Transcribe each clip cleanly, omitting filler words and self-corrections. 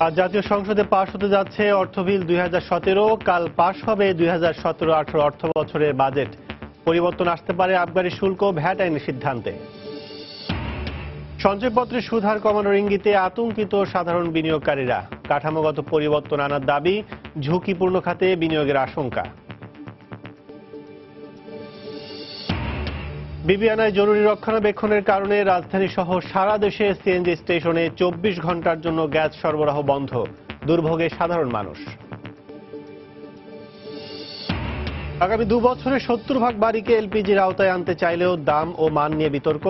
আর জাতীয় সংসদে পাশ হতে যাচ্ছে অর্থ বিল 2017। কাল পাশ হবে 2017-18 অর্থ বছরের বাজেট। পরিবর্তন আসতে পারে আবগারি শুল্ক ভ্যাট আইনের সিদ্ধান্তে। সঞ্চয়পত্রের সুদ হার কমানোর ইঙ্গিতে আতঙ্কিত সাধারণ বিনিয়োগকারীরা। কাঠামোগত পরিবর্তন আনার দাবি, ঝুঁকিপূর্ণ খাতে বিনিয়োগের আশঙ্কা। বিবিআনায় জরুরি রক্ষণাবেক্ষণের কারণে রাজধানী সহ সারা দেশে সিএনজি স্টেশনে 24 ঘন্টার জন্য গ্যাস সরবরাহ বন্ধ। দুর্ভোগে সাধারণ মানুষ। আগামী 2 বছরে 70% বাড়িকে এলপিজির আওতায় আনতে চাইলেও দাম ও মান নিয়ে বিতর্ক।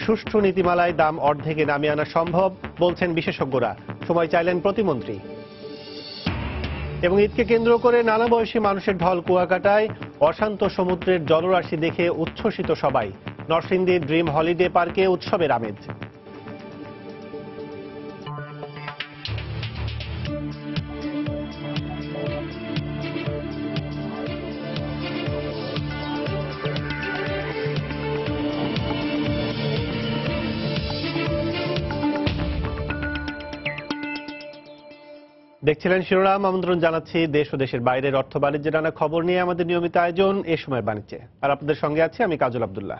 সুষ্ঠু নীতিমালায় দাম অর্ধেকে নামিয়ে আনা সম্ভব বলছেন বিশেষজ্ঞরা। সময় চাইলেন প্রতিমন্ত্রী। এবং ঈদকে কেন্দ্র করে নানা বয়সী মানুষের ঢল কুয়াকাটায়। অশান্ত সমুদ্রের জলরাশি দেখে উচ্ছ্বসিত সবাই। নরসিংদীর ড্রিম হলিডে পার্কে উৎসবের আমেজ। দেখছিলেন শিরোনাম। আমন্ত্রণ জানাচ্ছি দেশ ও দেশের বাইরের অর্থ বাণিজ্যের নানা খবর নিয়ে আমাদের নিয়মিত আয়োজন এ সময়ের বাণিজ্যে। আর আপনাদের সঙ্গে আছি আমি কাজল আব্দুল্লাহ।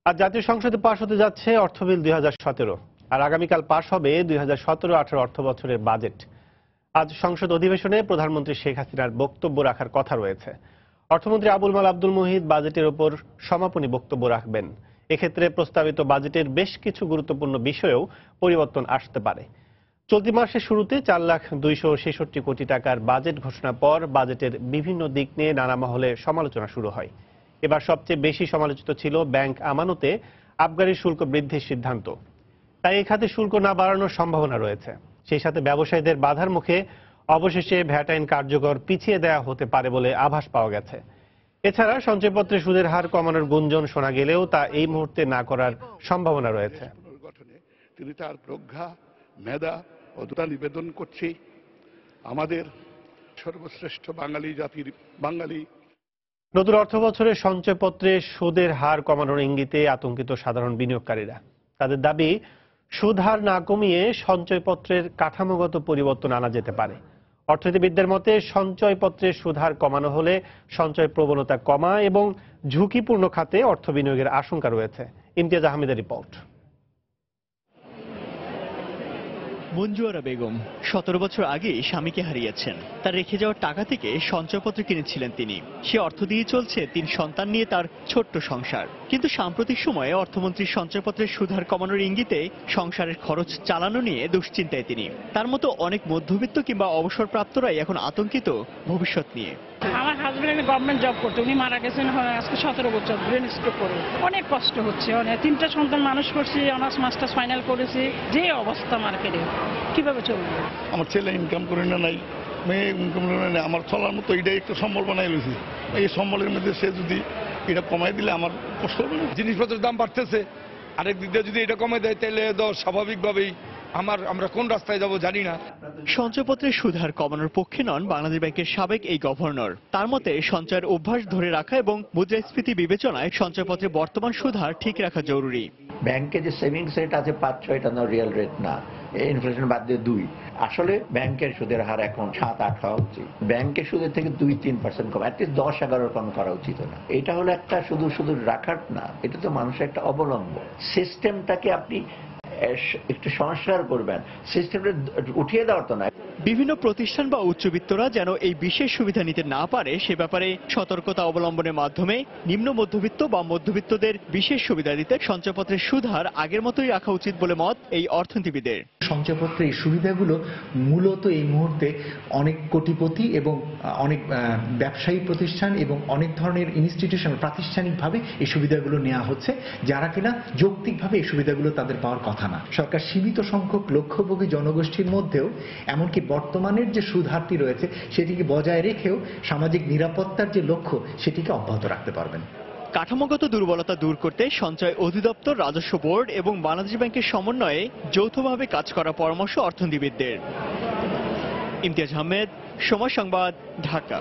আজ জাতীয় সংসদে পাশ হতে যাচ্ছে অর্থ বিল 2017। আর আগামীকাল পাশ হবে 2017-18 অর্থ বছরের বাজেট। আজ সংসদ অধিবেশনে প্রধানমন্ত্রী শেখ হাসিনার বক্তব্য রাখার কথা রয়েছে। অর্থমন্ত্রী আবুল মাল আব্দুল মুহিত বাজেটের ওপর সমাপনী বক্তব্য রাখবেন। এক্ষেত্রে প্রস্তাবিত বাজেটের বেশ কিছু গুরুত্বপূর্ণ বিষয়েও পরিবর্তন আসতে পারে। চলতি মাসের শুরুতে 4,266 কোটি টাকার বাজেট ঘোষণার পর বাজেটের বিভিন্ন দিক নিয়ে নানা মহলে সমালোচনা শুরু হয়। এবার সবচেয়ে বেশি সমালোচিত ছিল ব্যাংক আমানতে আবগারি শুল্ক বৃদ্ধির সিদ্ধান্ত। তাই এই খাতে শুল্ক না বাড়ানোর সম্ভাবনা রয়েছে। সেই সাথে ব্যবসায়ীদের বাধার মুখে অবশেষে ভ্যাট আইন কার্যকর পিছিয়ে দেওয়া হতে পারে বলে আভাস পাওয়া গেছে। এছাড়া সঞ্চয়পত্রে সুদের হার কমানোর গুঞ্জন শোনা গেলেও তা এই মুহূর্তে না করার সম্ভাবনা রয়েছে। তিনি তার প্রজ্ঞা, মেধা ও দুটা নিবেদন করছি আমাদের সর্বশ্রেষ্ঠ বাঙালি জাতির বাঙালি। নতুন অর্থ বছরে সঞ্চয়পত্রে সুদের হার কমানোর ইঙ্গিতে আতঙ্কিত সাধারণ বিনিয়োগকারীরা। তাদের দাবি, সুদ হার না কমিয়ে সঞ্চয়পত্রের কাঠামোগত পরিবর্তন আনা যেতে পারে। অর্থনীতিবিদদের মতে সঞ্চয়পত্রের সুদ হার কমানো হলে সঞ্চয় প্রবণতা কমা এবং ঝুঁকিপূর্ণ খাতে অর্থ বিনিয়োগের আশঙ্কা রয়েছে। ইমতিয়াজ আহমেদের রিপোর্ট। মঞ্জুয়ারা বেগম 17 বছর আগে স্বামীকে হারিয়েছেন। তার রেখে যাওয়ার টাকা থেকে সঞ্চয়পত্র কিনেছিলেন তিনি। সে অর্থ দিয়ে চলছে 3 সন্তান নিয়ে তার ছোট্ট সংসার। কিন্তু সাম্প্রতিক সময়ে অর্থমন্ত্রীর সঞ্চয়পত্রের সুদ হার কমানোর ইঙ্গিতে সংসারের খরচ চালানো নিয়ে দুশ্চিন্তায় তিনি। তার মতো অনেক মধ্যবিত্ত কিংবা অবসরপ্রাপ্তরাই এখন আতঙ্কিত ভবিষ্যৎ নিয়ে। আমার হাজবেন্ড গভর্নমেন্ট জব করতে, উনি মারা গেছেন আজকে 17 বছর, ব্রেন স্ট্রোক করে। অনেক কষ্ট হচ্ছে, অনেক 3টা সন্তান মানুষ করছি, অনার্স মাস্টার্স ফাইনাল করেছি। যে অবস্থা মার্কেটে কিভাবে চলবে? আমার ছেলে ইনকাম করে না, নাই মেয়ে ইনকাম করে না, আমার চলার মতো এটাই একটা সম্বল বানাই লইছি। এই সম্বলের মধ্যে সে যদি এটা কমাই দিলে আমার কষ্ট হবে না। জিনিসপত্রের দাম বাড়তেছে, আরেক দিক দিয়ে যদি এটা কমে দেয় তাহলে তো স্বাভাবিকভাবেই আমরা কোন রাস্তায় যাব জানি না। সঞ্চয়পত্রের সুদ হার কমানোর পক্ষে নন বাংলাদেশ ব্যাংকের সাবেক এই গভর্নর। তার মতে সঞ্চয়ের অভ্যাস ধরে রাখা এবং মুদ্রাস্ফীতি বিবেচনায় সঞ্চয়পত্রের বর্তমান সুদ হার ঠিক রাখা জরুরি। ব্যাংকে যে সেভিংস রেট আছে 5-6, এটা না রিয়েল রেট না, ইনফ্লেশন বাদ দিয়ে 2। আসলে ব্যাংকের সুদের হার এখন 7-8 হওয়া উচিত। ব্যাংকের সুদের থেকে 2-3% কম, অ্যাটলিস্ট 10-11 কম করা উচিত না। এটা হলো একটা শুধু রাখার না, এটা তো মানুষের একটা অবলম্বন। সিস্টেমটাকে আপনি একটু সংস্কার করবেন, সিস্টেমটা উঠিয়ে দেওয়ার তো না। বিভিন্ন প্রতিষ্ঠান বা উচ্চবিত্তরা যেন এই বিশেষ সুবিধা নিতে না পারে সে ব্যাপারে সতর্কতা অবলম্বনের মাধ্যমে নিম্ন মধ্যবিত্ত বা মধ্যবিত্তদের বিশেষ সুবিধা দিতে সঞ্চয়পত্রের সুদ হার আগের মতোই রাখা উচিত বলে মত এই অর্থনীতিবিদের। সঞ্চয়পত্রের এই সুবিধাগুলো মূলত এই মুহূর্তে অনেক কোটিপতি এবং অনেক ব্যবসায়ী প্রতিষ্ঠান এবং অনেক ধরনের ইনস্টিটিউশন প্রাতিষ্ঠানিকভাবে এই সুবিধাগুলো নেওয়া হচ্ছে, যারা কিনা যৌক্তিকভাবে এই সুবিধাগুলো তাদের পাওয়ার কথা না। সরকার সীমিত সংখ্যক লক্ষ্যভোগী জনগোষ্ঠীর মধ্যেও এমনকি বর্তমানের যে সুদ হারটি রয়েছে সেটিকে বজায় রেখেও সামাজিক নিরাপত্তার যে লক্ষ্য সেটিকে অব্যাহত রাখতে পারবেন। কাঠামোগত দুর্বলতা দূর করতে সঞ্চয় অধিদপ্তর, রাজস্ব বোর্ড এবং বাংলাদেশ ব্যাংকের সমন্বয়ে যৌথভাবে কাজ করার পরামর্শ অর্থনীতিবিদদের। ইমতিয়াজ আহমেদ, সময় সংবাদ, ঢাকা।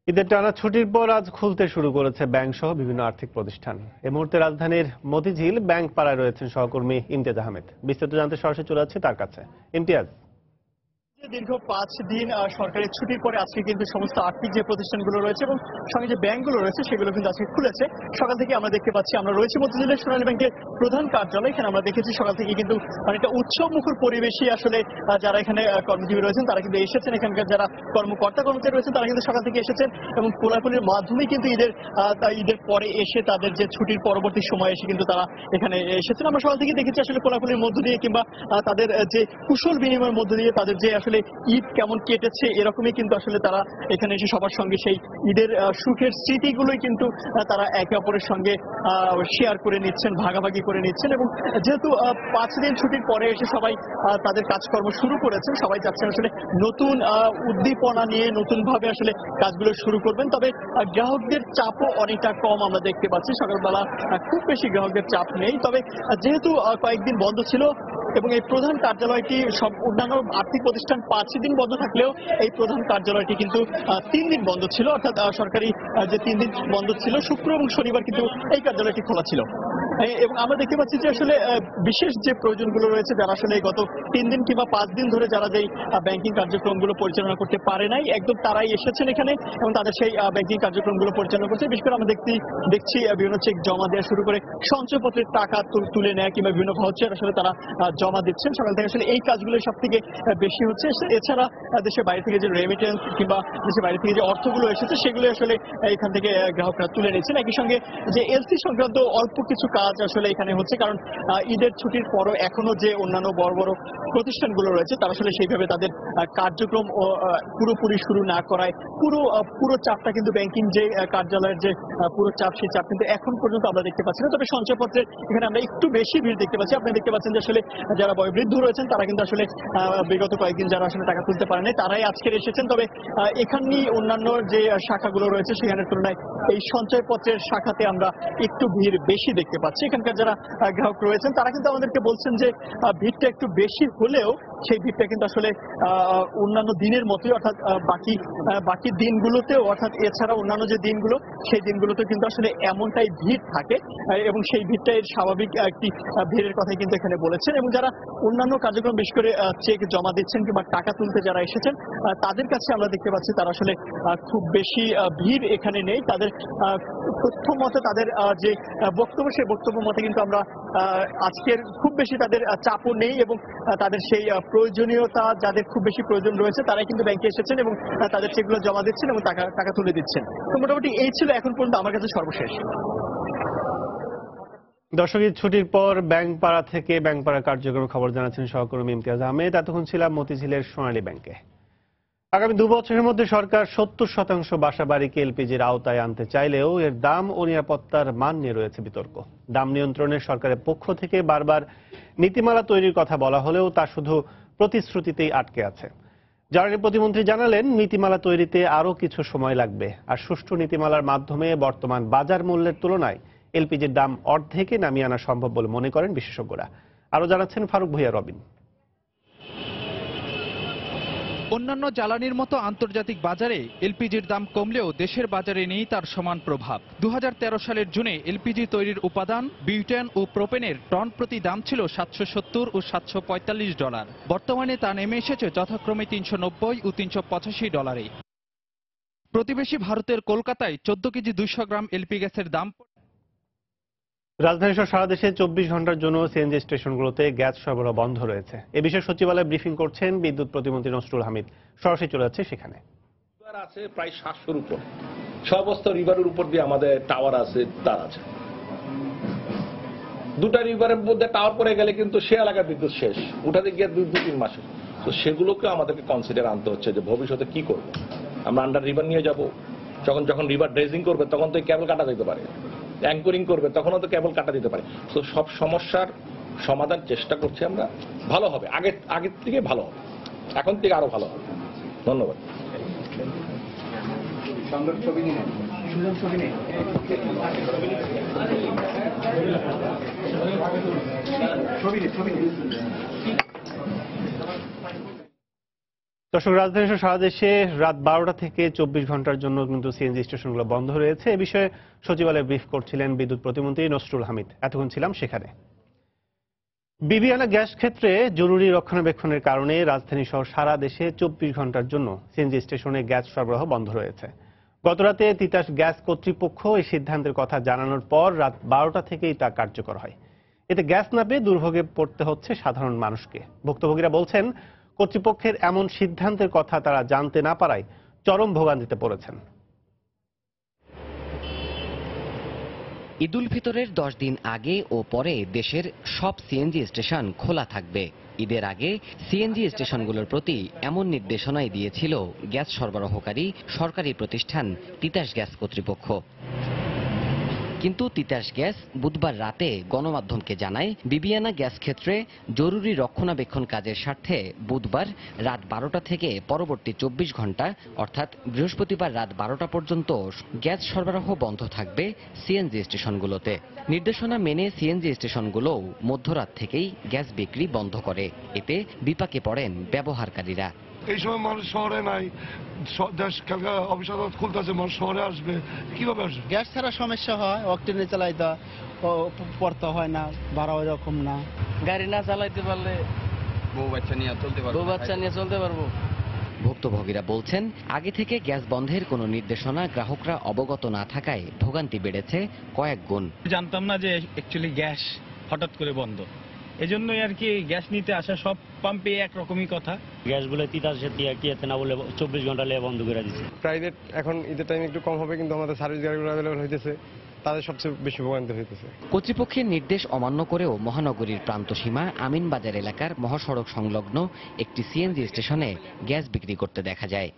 ঈদের টানা ছুটির পর আজ খুলতে শুরু করেছে ব্যাংক সহ বিভিন্ন আর্থিক প্রতিষ্ঠান। এই মুহূর্তে রাজধানীর মতিঝিল ব্যাংক পাড়ায় রয়েছেন সহকর্মী ইমতিয়াজ আহমেদ। বিস্তারিত জানতে সরাসরি চলে যাচ্ছে তার কাছে। ইমতিয়াজ, দীর্ঘ 5 দিন সরকারি ছুটির পরে আজকে কিন্তু সমস্ত আর্থিক যে প্রতিষ্ঠানগুলো রয়েছে এবং সঙ্গে যে ব্যাংকগুলো রয়েছে সেগুলো কিন্তু আজকে খুলেছে। সকাল থেকে আমরা দেখতে পাচ্ছি, আমরা রয়েছি মতিঝিলের সোনালী ব্যাংকের প্রধান কার্যালয়। এখানে আমরা দেখেছি সকাল থেকে কিন্তু অনেকটা উৎসব মুখর পরিবেশই আসলে যারা এখানে কর্মজীবী রয়েছেন তারা কিন্তু এসেছেন। এখানকার যারা কর্মকর্তা কর্মচারী রয়েছেন তারা কিন্তু সকাল থেকে এসেছেন এবং কোলাকুলির মাধ্যমে কিন্তু ঈদের পরে এসে তাদের যে ছুটির পরবর্তী সময় এসে কিন্তু তারা এখানে এসেছেন। আমরা সকাল থেকে দেখেছি আসলে কোলাকুলির মধ্য দিয়ে কিংবা তাদের যে কুশল বিনিময়ের মধ্য দিয়ে তাদের যে আসলে ঈদ কেমন কেটেছে এরকমই কিন্তু আসলে তারা এখানে এসে সবার সঙ্গে সেই ঈদের সুখের স্মৃতিগুলোই কিন্তু তারা একে অপরের সঙ্গে শেয়ার করে নিচ্ছেন, ভাগাভাগি করে নিচ্ছেন। এবং যেহেতু 5 দিন ছুটির পরে এসে সবাই তাদের কাজকর্ম শুরু করেছেন, সবাই যাচ্ছেন আসলে নতুন উদ্দীপনা নিয়ে নতুন ভাবে আসলে কাজগুলো শুরু করবেন। তবে গ্রাহকদের চাপও অনেকটা কম আমরা দেখতে পাচ্ছি। সকালবেলা খুব বেশি গ্রাহকদের চাপ নেই। তবে যেহেতু কয়েকদিন বন্ধ ছিল এবং এই প্রধান কার্যালয়টি সব অন্যান্য আর্থিক প্রতিষ্ঠান 5 দিন বন্ধ থাকলেও এই প্রধান কার্যালয়টি কিন্তু 3 দিন বন্ধ ছিল। অর্থাৎ সরকারি যে 3 দিন বন্ধ ছিল, শুক্র এবং শনিবার কিন্তু এই কার্যালয়টি খোলা ছিল। এবং আমরা দেখতে পাচ্ছি যে আসলে বিশেষ যে প্রয়োজনগুলো রয়েছে, যারা আসলে গত 3 দিন কিংবা 5 দিন ধরে যারা যেই ব্যাংকিং কার্যক্রমগুলো পরিচালনা করতে পারে নাই, একদম তারাই এসেছেন এখানে এবং তাদের সেই ব্যাংকিং কার্যক্রমগুলো পরিচালনা করছে। বিশেষ করে আমরা দেখছি বিভিন্ন চেক জমা দেওয়া শুরু করে সঞ্চয়পত্রের টাকা তুলে নেয় কিংবা বিভিন্ন ভাউচার আসলে তারা জমা দিচ্ছেন। সকাল থেকে আসলে এই কাজগুলো সব থেকে বেশি হচ্ছে। এছাড়া দেশের বাইরে থেকে যে রেমিটেন্স কিংবা দেশের বাইরে থেকে যে অর্থগুলো এসেছে সেগুলো আসলে এখান থেকে গ্রাহকরা তুলে নিচ্ছেন। একই সঙ্গে যে এলসি সংক্রান্ত অল্প কিছু কাজ আসলে এখানে হচ্ছে, কারণ ঈদের ছুটির পরও এখনো যে অন্যান্য বড় বড় প্রতিষ্ঠানগুলো রয়েছে তারা আসলে সেইভাবে তাদের কার্যক্রম পুরোপুরি শুরু না করায় পুরো চাপটা কিন্তু ব্যাংকিং যে কার্যালয়ের যে পুরো চাপ, সেই চাপ কিন্তু এখন পর্যন্ত আমরা দেখতে পাচ্ছি না। তবে সঞ্চয়পত্রের এখানে আমরা একটু বেশি ভিড় দেখতে পাচ্ছি। আপনি দেখতে পাচ্ছেন যে আসলে যারা বয়োবৃদ্ধ রয়েছেন তারা কিন্তু আসলে বিগত কয়েকদিন যারা আসলে টাকা তুলতে পারেন তারাই আজকের এসেছেন। তবে এখানে অন্যান্য যে শাখাগুলো রয়েছে সেখানের তুলনায় এই সঞ্চয়পত্রের শাখাতে আমরা একটু ভিড় বেশি দেখতে পাচ্ছি। এখানকার যারা গ্রাহক রয়েছেন তারা কিন্তু আমাদেরকে বলছেন যে ভিড়টা একটু বেশি হলেও সেই ভিড়টা কিন্তু আসলে অন্যান্য দিনের মতোই, অর্থাৎ বাকি দিনগুলোতেও, অর্থাৎ এছাড়া অন্যান্য যে দিনগুলো সেই দিনগুলোতে কিন্তু আসলে এমনটাই ভিড় থাকে এবং সেই ভিড়টা এর স্বাভাবিক একটি ভিড়ের কথাই কিন্তু এখানে বলেছেন। এবং যারা অন্যান্য কার্যক্রম বিশেষ করে চেক জমা দিচ্ছেন কিংবা টাকা তুলতে যারা এসেছেন তাদের কাছে আমরা দেখতে পাচ্ছি তারা আসলে খুব বেশি ভিড় এখানে নেই। তাদের তথ্য মতে তাদের যে বক্তব্য, সেই বক্তব্য মতে কিন্তু আমরা আজকের খুব বেশি তাদের চাপও নেই এবং তাদের সেই প্রয়োজনীয়তা, যাদের খুব বেশি প্রয়োজন রয়েছে তারাই কিন্তু ব্যাংকে এসেছেন এবং তাদের সেগুলো জমা দিচ্ছেন এবং টাকা তুলে দিচ্ছেন। তো মোটামুটি এই ছিল এখন পর্যন্ত আমার কাছে সর্বশেষ। দর্শক, ছুটির পর ব্যাংক পাড়া থেকে ব্যাংক পাড়া কার্যক্রমের খবর জানাচ্ছেন সহকর্মী ইমতিয়াজ আহমেদ। এতক্ষণ ছিলাম মতিঝিলের সোনালী ব্যাংকে। আগামী 2 বছরের মধ্যে সরকার 70% বাসা বাড়িকে এলপিজির আওতায় আনতে চাইলেও এর দাম ও নিরাপত্তার মান নিয়ে রয়েছে বিতর্ক। দাম নিয়ন্ত্রণে সরকারের পক্ষ থেকে বারবার নীতিমালা তৈরির কথা বলা হলেও তা শুধু প্রতিশ্রুতিতেই আটকে আছে। জ্বালানি প্রতিমন্ত্রী জানালেন, নীতিমালা তৈরিতে আরও কিছু সময় লাগবে, আর সুষ্ঠু নীতিমালার মাধ্যমে বর্তমান বাজার মূল্যের তুলনায় এলপিজির দাম অর্ধেকে নামিয়ে আনা সম্ভব বলে মনে করেন বিশেষজ্ঞরা। আরও জানাচ্ছেন ফারুক ভূঁইয়া রবিন। অন্যান্য জ্বালানির মতো আন্তর্জাতিক বাজারে এলপিজির দাম কমলেও দেশের বাজারে নেই তার সমান প্রভাব। 2013 সালের জুনে এলপিজি তৈরির উপাদান বিউটেন ও প্রোপেনের টন প্রতি দাম ছিল $770 ও $745। বর্তমানে তা নেমে এসেছে যথাক্রমে $390 ও $385। প্রতিবেশী ভারতের কলকাতায় 14 কেজি 200 গ্রাম এলপি গ্যাসের দাম। রাজধানী সহ সারা দেশে 24 ঘন্টার জন্য সিএনজি স্টেশনগুলোতে গ্যাস সরবরাহ বন্ধ রয়েছে। এ বিষয়ে সচিবালয়ে ব্রিফিং করছেন বিদ্যুৎ প্রতিমন্ত্রী নসরুল হামিদ। সরাসরি চলে যাচ্ছে সেখানে। আছে প্রায় 700-র উপর, সমস্ত রিভারের উপর দিয়ে আমাদের টাওয়ার আছে, তার আছে। 2টা রিভারের মধ্যে টাওয়ার পড়ে গেলে কিন্তু সে এলাকার বিদ্যুৎ শেষ, উঠাতে গিয়ে 2-3 মাসে। তো সেগুলোকে আমাদেরকে কনসিডার আনতে হচ্ছে যে ভবিষ্যতে কি করব। আমরা আন্ডার রিভার নিয়ে যাব, যখন রিভার ড্রেজিং করবে তখন তো কেবল কাটা যেতে পারে, অ্যাঙ্করিং করবে তখনও তো কেবল কাটা দিতে পারে। তো সব সমস্যার সমাধান চেষ্টা করছি আমরা। ভালো হবে, আগের থেকে ভালো হবে, এখন থেকে আরো ভালো হবে। ধন্যবাদ। দর্শক, রাজধানী সহ সারা দেশে রাত 12টা থেকে 24 ঘন্টার জন্য কিন্তু সিএনজি স্টেশনগুলো বন্ধ রয়েছে। এ বিষয়ে সচিবালয়ে ব্রিফ করছিলেন বিদ্যুৎ প্রতিমন্ত্রী নসরুল হামিদ। এতক্ষণ ছিলাম সেখানে। বিবিআনা গ্যাস ক্ষেত্রে জরুরি রক্ষণাবেক্ষণের কারণে রাজধানী সহ সারা দেশে 24 ঘন্টার জন্য সিএনজি স্টেশনে গ্যাস সরবরাহ বন্ধ রয়েছে। গতরাতে তিতাস গ্যাস কর্তৃপক্ষ এই সিদ্ধান্তের কথা জানানোর পর রাত 12টা থেকেই তা কার্যকর হয়। এতে গ্যাস না পেয়ে দুর্ভোগে পড়তে হচ্ছে সাধারণ মানুষকে। ভুক্তভোগীরা বলছেন, কর্তৃপক্ষের এমন সিদ্ধান্তের কথা তারা জানতে না পারায় চরম ভোগান্তিতে পড়েছেন। ঈদুল ফিতরের 10 দিন আগে ও পরে দেশের সব সিএনজি স্টেশন খোলা থাকবে। ঈদের আগে সিএনজি স্টেশনগুলোর প্রতি এমন নির্দেশনাই দিয়েছিল গ্যাস সরবরাহকারী সরকারি প্রতিষ্ঠান তিতাস গ্যাস কর্তৃপক্ষ। কিন্তু তিতাস গ্যাস বুধবার রাতে গণমাধ্যমকে জানায়, বিবিআনা গ্যাস ক্ষেত্রে জরুরি রক্ষণাবেক্ষণ কাজের স্বার্থে বুধবার রাত 12টা থেকে পরবর্তী 24 ঘন্টা অর্থাৎ বৃহস্পতিবার রাত 12টা পর্যন্ত গ্যাস সরবরাহ বন্ধ থাকবে সিএনজি স্টেশনগুলোতে। নির্দেশনা মেনে সিএনজি স্টেশনগুলোও মধ্যরাত থেকেই গ্যাস বিক্রি বন্ধ করে। এতে বিপাকে পড়েন ব্যবহারকারীরা। এই সময় মানুষ শহরে নাই, দেশ কালকে অফিস আদালত খুলতেছে, মানুষ শহরে আসবে, কিভাবে আসবে? গ্যাস ছাড়া সমস্যা হয়, অকটেনে চালাইতে পড়তে হয় না, ভাড়া ওই রকম না। গাড়ি না চালাইতে পারলে বউ বাচ্চা নিয়ে চলতে পারবো। ভুক্তভোগীরা বলছেন, আগে থেকে গ্যাস বন্ধের কোনো নির্দেশনা গ্রাহকরা অবগত না থাকায় ভোগান্তি বেড়েছে কয়েক গুণ। জানতাম না যে অ্যাকচুয়ালি গ্যাস হঠাৎ করে বন্ধ, এজন্যই আর কি গ্যাস নিতে আসা সব পাম্পে একরকমই কথা। গ্যাসগুলো তিতাসে দিয়ে কি না বলে 24 ঘন্টা লেগে বন্ধ করে দিচ্ছে। প্রাইভেট এখন ঈদের টাইম একটু কম হবে, কিন্তু আমাদের সার্ভিস গাড়িগুলো অ্যাভেলেবল হইতেছে, তাদের সবচেয়ে বেশি ভোগান্তি হইতেছে। কর্তৃপক্ষের নির্দেশ অমান্য করেও মহানগরীর প্রান্তসীমা আমিনবাজার এলাকার মহাসড়ক সংলগ্ন একটি সিএনজি স্টেশনে গ্যাস বিক্রি করতে দেখা যায়।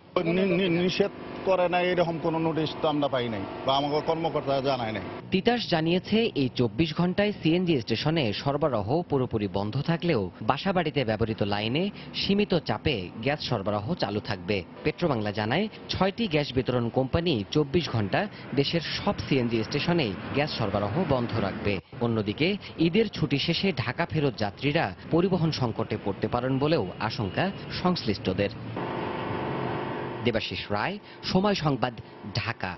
নিষেধ করে নাই এরকম কোনো নোটিশ তো আমরা পাই নাই বা আমাকে কর্মকর্তা জানায় নাই। তিতাস জানিয়েছে, এই 24 ঘন্টায় সিএনজি স্টেশনে সরবরাহ পুরোপুরি বন্ধ থাকলেও বাসাবাড়িতে ব্যবহৃত লাইনে সীমিত চাপে গ্যাস সরবরাহ চালু থাকবে। পেট্রোবাংলা জানায়, 6টি গ্যাস বিতরণ কোম্পানি 24 ঘন্টা দেশের সব সিএনজি স্টেশনে গ্যাস সরবরাহ বন্ধ রাখবে। অন্যদিকে ঈদের ছুটি শেষে ঢাকা ফেরত যাত্রীরা পরিবহন সংকটে পড়তে পারেন বলেও আশঙ্কা সংশ্লিষ্টদের। দেবাশিস রায়, সময় সংবাদ, ঢাকা।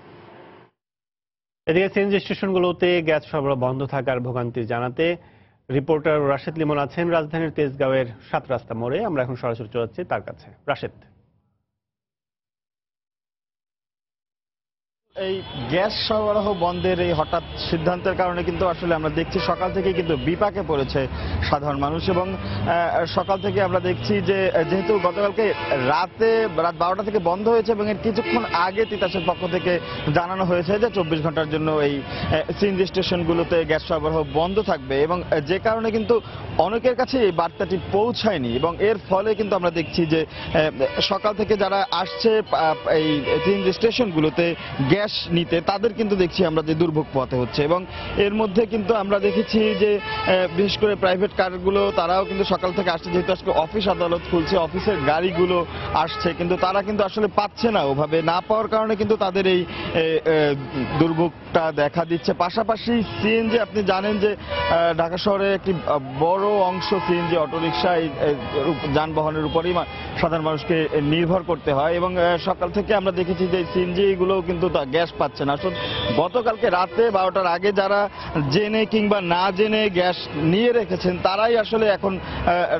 এদিকে সিএনজি স্টেশনগুলোতে গ্যাস সরবরাহ বন্ধ থাকার ভোগান্তি জানাতে রিপোর্টার রাশেদ লিমন আছেন রাজধানীর তেজগাঁওয়ের 7 রাস্তা মোড়ে। আমরা এখন সরাসরি চলে যাচ্ছি তার কাছে। রাশেদ, এই গ্যাস সরবরাহ বন্ধের এই হঠাৎ সিদ্ধান্তের কারণে কিন্তু আসলে আমরা দেখছি সকাল থেকে কিন্তু বিপাকে পড়েছে সাধারণ মানুষ। এবং সকাল থেকে আমরা দেখছি যে যেহেতু গতকালকে রাত 12টা থেকে বন্ধ হয়েছে এবং এর কিছুক্ষণ আগে তিতাসের পক্ষ থেকে জানানো হয়েছে যে 24 ঘন্টার জন্য এই সিএনজি স্টেশনগুলোতে গ্যাস সরবরাহ বন্ধ থাকবে, এবং যে কারণে কিন্তু অনেকের কাছে এই বার্তাটি পৌঁছায়নি। এবং এর ফলে কিন্তু আমরা দেখছি যে সকাল থেকে যারা আসছে এই সিএনজি স্টেশনগুলোতে গ্যাস নিতে, তাদের কিন্তু দেখছি আমরা যে দুর্ভোগ পোহাতে হচ্ছে। এবং এর মধ্যে কিন্তু আমরা দেখেছি যে বিশেষ করে প্রাইভেট কারগুলো তারাও কিন্তু সকাল থেকে আসছে, যেহেতু আজকে অফিস আদালত খুলছে, অফিসের গাড়িগুলো আসছে, কিন্তু তারা কিন্তু আসলে পাচ্ছে না। ওভাবে না পাওয়ার কারণে কিন্তু তাদের এই দুর্ভোগটা দেখা দিচ্ছে। পাশাপাশি সিএনজি, আপনি জানেন যে ঢাকা শহরে একটি বড় অংশ সিএনজি অটোরিকশা যানবাহনের উপরেই সাধারণ মানুষকে নির্ভর করতে হয়। এবং সকাল থেকে আমরা দেখেছি যে সিএনজি গুলোও কিন্তু গ্যাস পাচ্ছে না। আসলে গতকালকে রাতে 12টার আগে যারা জেনে কিংবা না জেনে গ্যাস নিয়ে রেখেছেন, তারাই আসলে এখন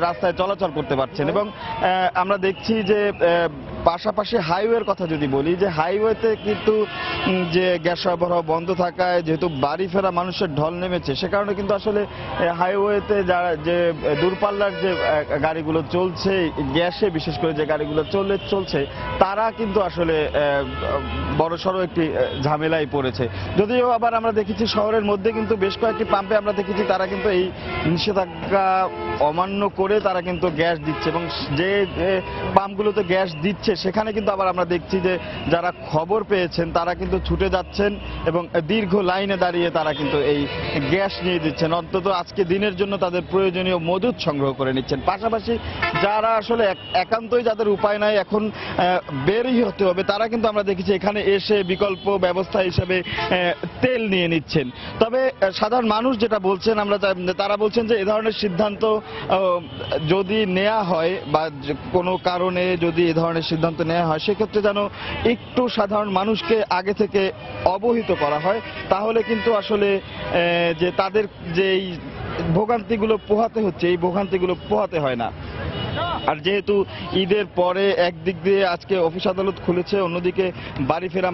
রাস্তায় চলাচল করতে পারছেন। এবং আমরা দেখছি যে পাশাপাশি হাইওয়ের কথা যদি বলি, যে হাইওয়েতে কিন্তু যে গ্যাস সরবরাহ বন্ধ থাকায় যেহেতু বাড়ি ফেরা মানুষের ঢল নেমেছে, সে কারণে কিন্তু আসলে হাইওয়েতে যারা যে দূরপাল্লার যে গাড়িগুলো চলছে, গ্যাসে বিশেষ করে যে গাড়িগুলো চলছে, তারা কিন্তু আসলে বড়সড় একটি ঝামেলায় পড়েছে। যদিও আবার আমরা দেখেছি শহরের মধ্যে কিন্তু বেশ কয়েকটি পাম্পে আমরা দেখেছি তারা কিন্তু এই নিষেধাজ্ঞা অমান্য করে তারা কিন্তু গ্যাস দিচ্ছে, এবং যে পাম্পগুলোতে গ্যাস দিচ্ছে সেখানে কিন্তু আবার আমরা দেখছি যে যারা খবর পেয়েছেন তারা কিন্তু ছুটে যাচ্ছেন এবং দীর্ঘ লাইনে দাঁড়িয়ে তারা কিন্তু এই গ্যাস নিয়ে দিচ্ছেন, অন্তত আজকে দিনের জন্য তাদের প্রয়োজনীয় মজুদ সংগ্রহ করে নিচ্ছেন। পাশাপাশি যারা আসলে একান্তই যাদের উপায় নাই, এখন বেরই হতে হবে, তারা কিন্তু আমরা দেখেছি এখানে এসে বিকল্প ব্যবস্থা হিসেবে তেল নিয়ে নিচ্ছেন। তবে সাধারণ মানুষ যেটা বলছেন, তারা বলছেন যে এ ধরনের সিদ্ধান্ত যদি নেওয়া হয় বা কোনো কারণে যদি এ ধরনের সিদ্ধান্ত নেওয়া হয়, সেক্ষেত্রে যেন একটু সাধারণ মানুষকে আগে থেকে অবহিত করা হয়, তাহলে কিন্তু আসলে যে তাদের যে এই ভোগান্তিগুলো পোহাতে হচ্ছে, এই ভোগান্তিগুলো পোহাতে হয় না। আর যেহেতু ঈদের পরে একদিক দিয়ে আজকে অফিস আদালত খুলেছে, অন্যদিকে বাড়ি ফেরা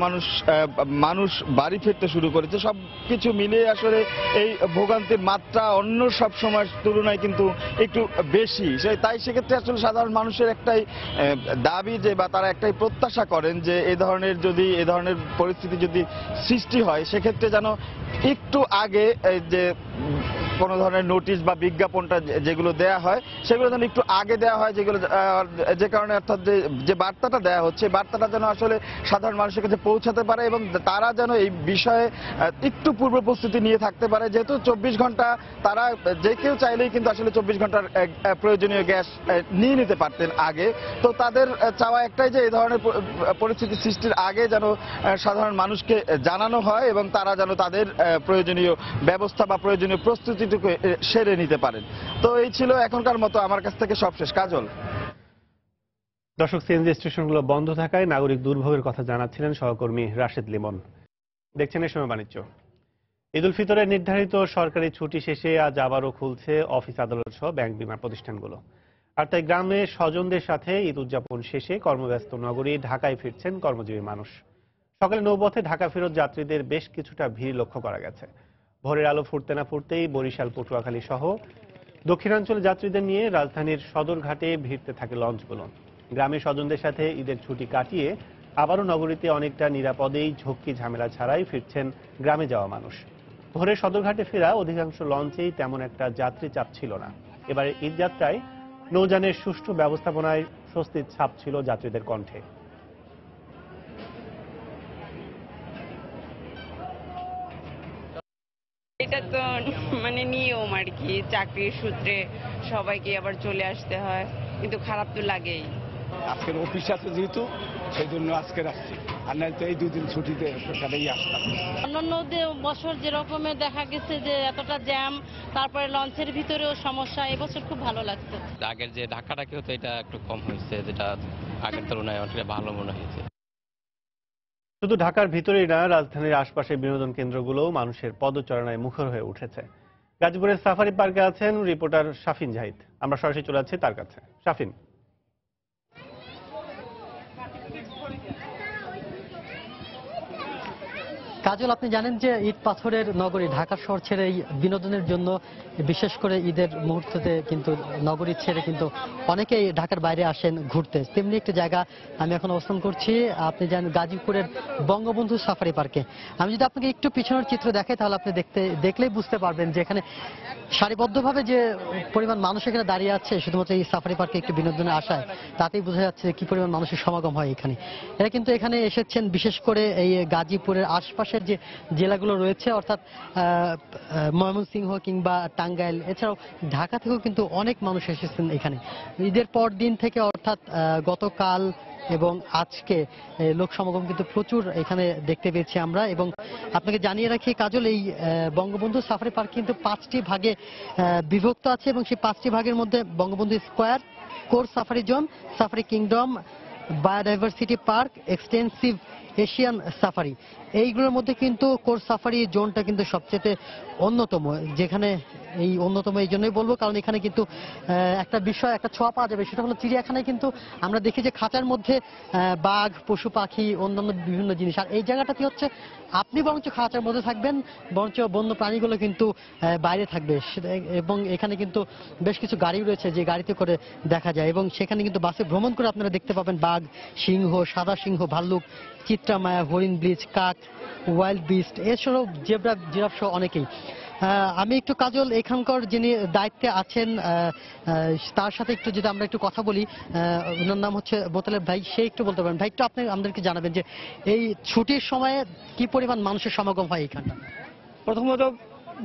মানুষ বাড়ি ফিরতে শুরু করেছে, সবকিছু মিলিয়ে আসলে এই ভোগান্তির মাত্রা অন্য সব সময়ের তুলনায় কিন্তু একটু বেশি। তাই সেক্ষেত্রে আসলে সাধারণ মানুষের একটাই দাবি যে, বা তারা একটাই প্রত্যাশা করেন যে এ ধরনের পরিস্থিতি যদি সৃষ্টি হয়, সেক্ষেত্রে যেন একটু আগে যে কোনো ধরনের নোটিশ বা বিজ্ঞাপনটা যেগুলো দেয়া হয়, সেগুলো যেন একটু আগে দেওয়া হয়, যে কারণে অর্থাৎ যে বার্তাটা দেওয়া হচ্ছে, বার্তাটা যেন আসলে সাধারণ মানুষের কাছে পৌঁছাতে পারে এবং তারা যেন এই বিষয়ে একটু পূর্ব প্রস্তুতি নিয়ে থাকতে পারে। যেহেতু 24 ঘন্টা তারা যে কেউ চাইলেই কিন্তু আসলে 24 ঘন্টার প্রয়োজনীয় গ্যাস নিয়ে নিতে পারতেন আগে। তো তাদের চাওয়া একটাই যে এই ধরনের পরিস্থিতি সৃষ্টির আগে যেন সাধারণ মানুষকে জানানো হয় এবং তারা যেন তাদের প্রয়োজনীয় ব্যবস্থা বা প্রয়োজনীয় প্রস্তুতি সেরে নিতে পারেন। তো এই ছিল এখনকার মতো আমার কাছ থেকে সবশেষ। কাজল। দর্শক, সিএনজি স্টেশনগুলো বন্ধ থাকায় নাগরিক দুর্ভোগের কথা জানাচ্ছিলেন সহকর্মী রাশেদ লিমন। দেখছেন এই সময় বাণিজ্য। ঈদ উল ফিতরের নির্ধারিত সরকারি ছুটি শেষে আজ আবারও খুলছে অফিস আদালত সহ ব্যাংক বিমা প্রতিষ্ঠানগুলো। আর তাই গ্রামে স্বজনদের সাথে ঈদ উদযাপন শেষে কর্মব্যস্ত নগরী ঢাকায় ফিরছেন কর্মজীবী মানুষ। সকালে নৌপথে ঢাকা ফেরত যাত্রীদের বেশ কিছুটা ভিড় লক্ষ্য করা গেছে। ভোরের আলো ফুটতে না ফুটতেই বরিশাল, পটুয়াখালী সহ দক্ষিণাঞ্চলে যাত্রীদের নিয়ে রাজধানীর সদরঘাটে ভিড়তে থাকে লঞ্চগুলো। গ্রামে স্বজনদের সাথে ঈদের ছুটি কাটিয়ে আবারও নগরীতে অনেকটা নিরাপদেই ঝক্কি ঝামেলা ছাড়াই ফিরছেন গ্রামে যাওয়া মানুষ। ভোরে সদরঘাটে ফেরা অধিকাংশ লঞ্চেই তেমন একটা যাত্রী চাপ ছিল না। এবারে ঈদ যাত্রায় নৌযানের সুষ্ঠু ব্যবস্থাপনায় স্বস্তির ছাপ ছিল যাত্রীদের কণ্ঠে। এটা তো মানে নিয়ম আর কি, চাকরির সূত্রে সবাইকে আবার চলে আসতে হয়, কিন্তু খারাপ তো লাগেই। আজকের অফিস আছে যেহেতু, সেই জন্য আজকে আসছি, আর নাই তো এই দুদিন ছুটিতে সেখানেই আসতাম। অন্যান্য বছর যেরকমের দেখা গেছে যে এতটা জ্যাম, তারপরে লঞ্চের ভিতরেও সমস্যা, এবছর খুব ভালো লাগছে। আগের যে ঢাকাটাকে হতো এটা একটু কম হয়েছে, যেটা আগের তুলনায় অনেকটা ভালো মনে হয়েছে। শুধু ঢাকার ভিতরেই না, রাজধানীর আশপাশের বিনোদন কেন্দ্রগুলোও মানুষের পদচারণায় মুখর হয়ে উঠেছে। গাজীপুরের সাফারি পার্কে আছেন রিপোর্টার শাফিন জাহিদ। আমরা সরাসরি চলে যাচ্ছি তার কাছে। শাফিন। কাজল, আপনি জানেন যে ঈদ পাথরের নগরী ঢাকা শহর ছেড়ে বিনোদনের জন্য, বিশেষ করে ঈদের মুহূর্তে কিন্তু নগরী ছেড়ে কিন্তু অনেকেই ঢাকার বাইরে আসেন ঘুরতে। তেমনি একটি জায়গা আমি এখন অবস্থান করছি, আপনি জানেন গাজীপুরের বঙ্গবন্ধু সাফারি পার্কে। আমি যদি আপনাকে একটু পিছনের চিত্র দেখাই, তাহলে আপনি দেখলেই বুঝতে পারবেন যে এখানে সারিবদ্ধভাবে যে পরিমাণ মানুষ এখানে দাঁড়িয়ে আছে শুধুমাত্র এই সাফারি পার্কে একটু বিনোদনের আশায়, তাতেই বোঝা যাচ্ছে কি পরিমাণ মানুষের সমাগম হয় এখানে। এরা কিন্তু এখানে এসেছেন বিশেষ করে এই গাজীপুরের আশপাশের যে জেলাগুলো রয়েছে, অর্থাৎ ময়মনসিংহ কিংবা টাঙ্গাইল, এছাড়াও ঢাকা থেকেও কিন্তু অনেক মানুষ এসেছেন এখানে। ঈদের পর দিন থেকে অর্থাৎ গতকাল এবং আজকে লোক সমাগম কিন্তু প্রচুর এখানে দেখতে পেয়েছি আমরা। এবং আপনাকে জানিয়ে রাখি কাজল, এই বঙ্গবন্ধু সাফারি পার্ক কিন্তু 5টি ভাগে বিভক্ত আছে এবং সেই 5টি ভাগের মধ্যে Bangabandhu square, core safari zone, safari kingdom, biodiversity park, extensive Asian safari, এইগুলোর মধ্যে কিন্তু কোর সাফারি জোনটা কিন্তু সবচেয়ে অন্যতম। যেখানে এই অন্যতম এই জন্যই বলবো কারণ এখানে কিন্তু একটা বিষয়, একটা ছোঁয়া পাওয়া যাবে, সেটা হলো চিড়িয়াখানায় কিন্তু আমরা দেখি যে খাঁচার মধ্যে বাঘ, পশু পাখি, অন্যান্য বিভিন্ন জিনিস। আর এই জায়গাটাতে হচ্ছে আপনি বরঞ্চ খাঁচার মধ্যে থাকবেন, বরঞ্চ বন্য প্রাণীগুলো কিন্তু বাইরে থাকবে। এবং এখানে কিন্তু বেশ কিছু গাড়ি রয়েছে যে গাড়িতে করে দেখা যায় এবং সেখানে কিন্তু বাসে ভ্রমণ করে আপনারা দেখতে পাবেন বাঘ, সিংহ, সাদা সিংহ, ভাল্লুক, চিত্রামায়া, হরিণ ব্রিজ, কাক, ওয়াইল্ড বিস্ট, এছাড়াও জেব্রা, জিরাফ সহ অনেকেই। আমি একটু কাজল এখানকার যিনি দায়িত্বে আছেন তার সাথে একটু যদি আমরা একটু কথা বলি, ওনার নাম হচ্ছে মোতালেব ভাই, সে একটু বলতে পারেন। ভাই, একটু আপনি আমাদেরকে জানাবেন যে এই ছুটির সময়ে কি পরিমাণ মানুষের সমাগম হয় এখানটা? প্রথমত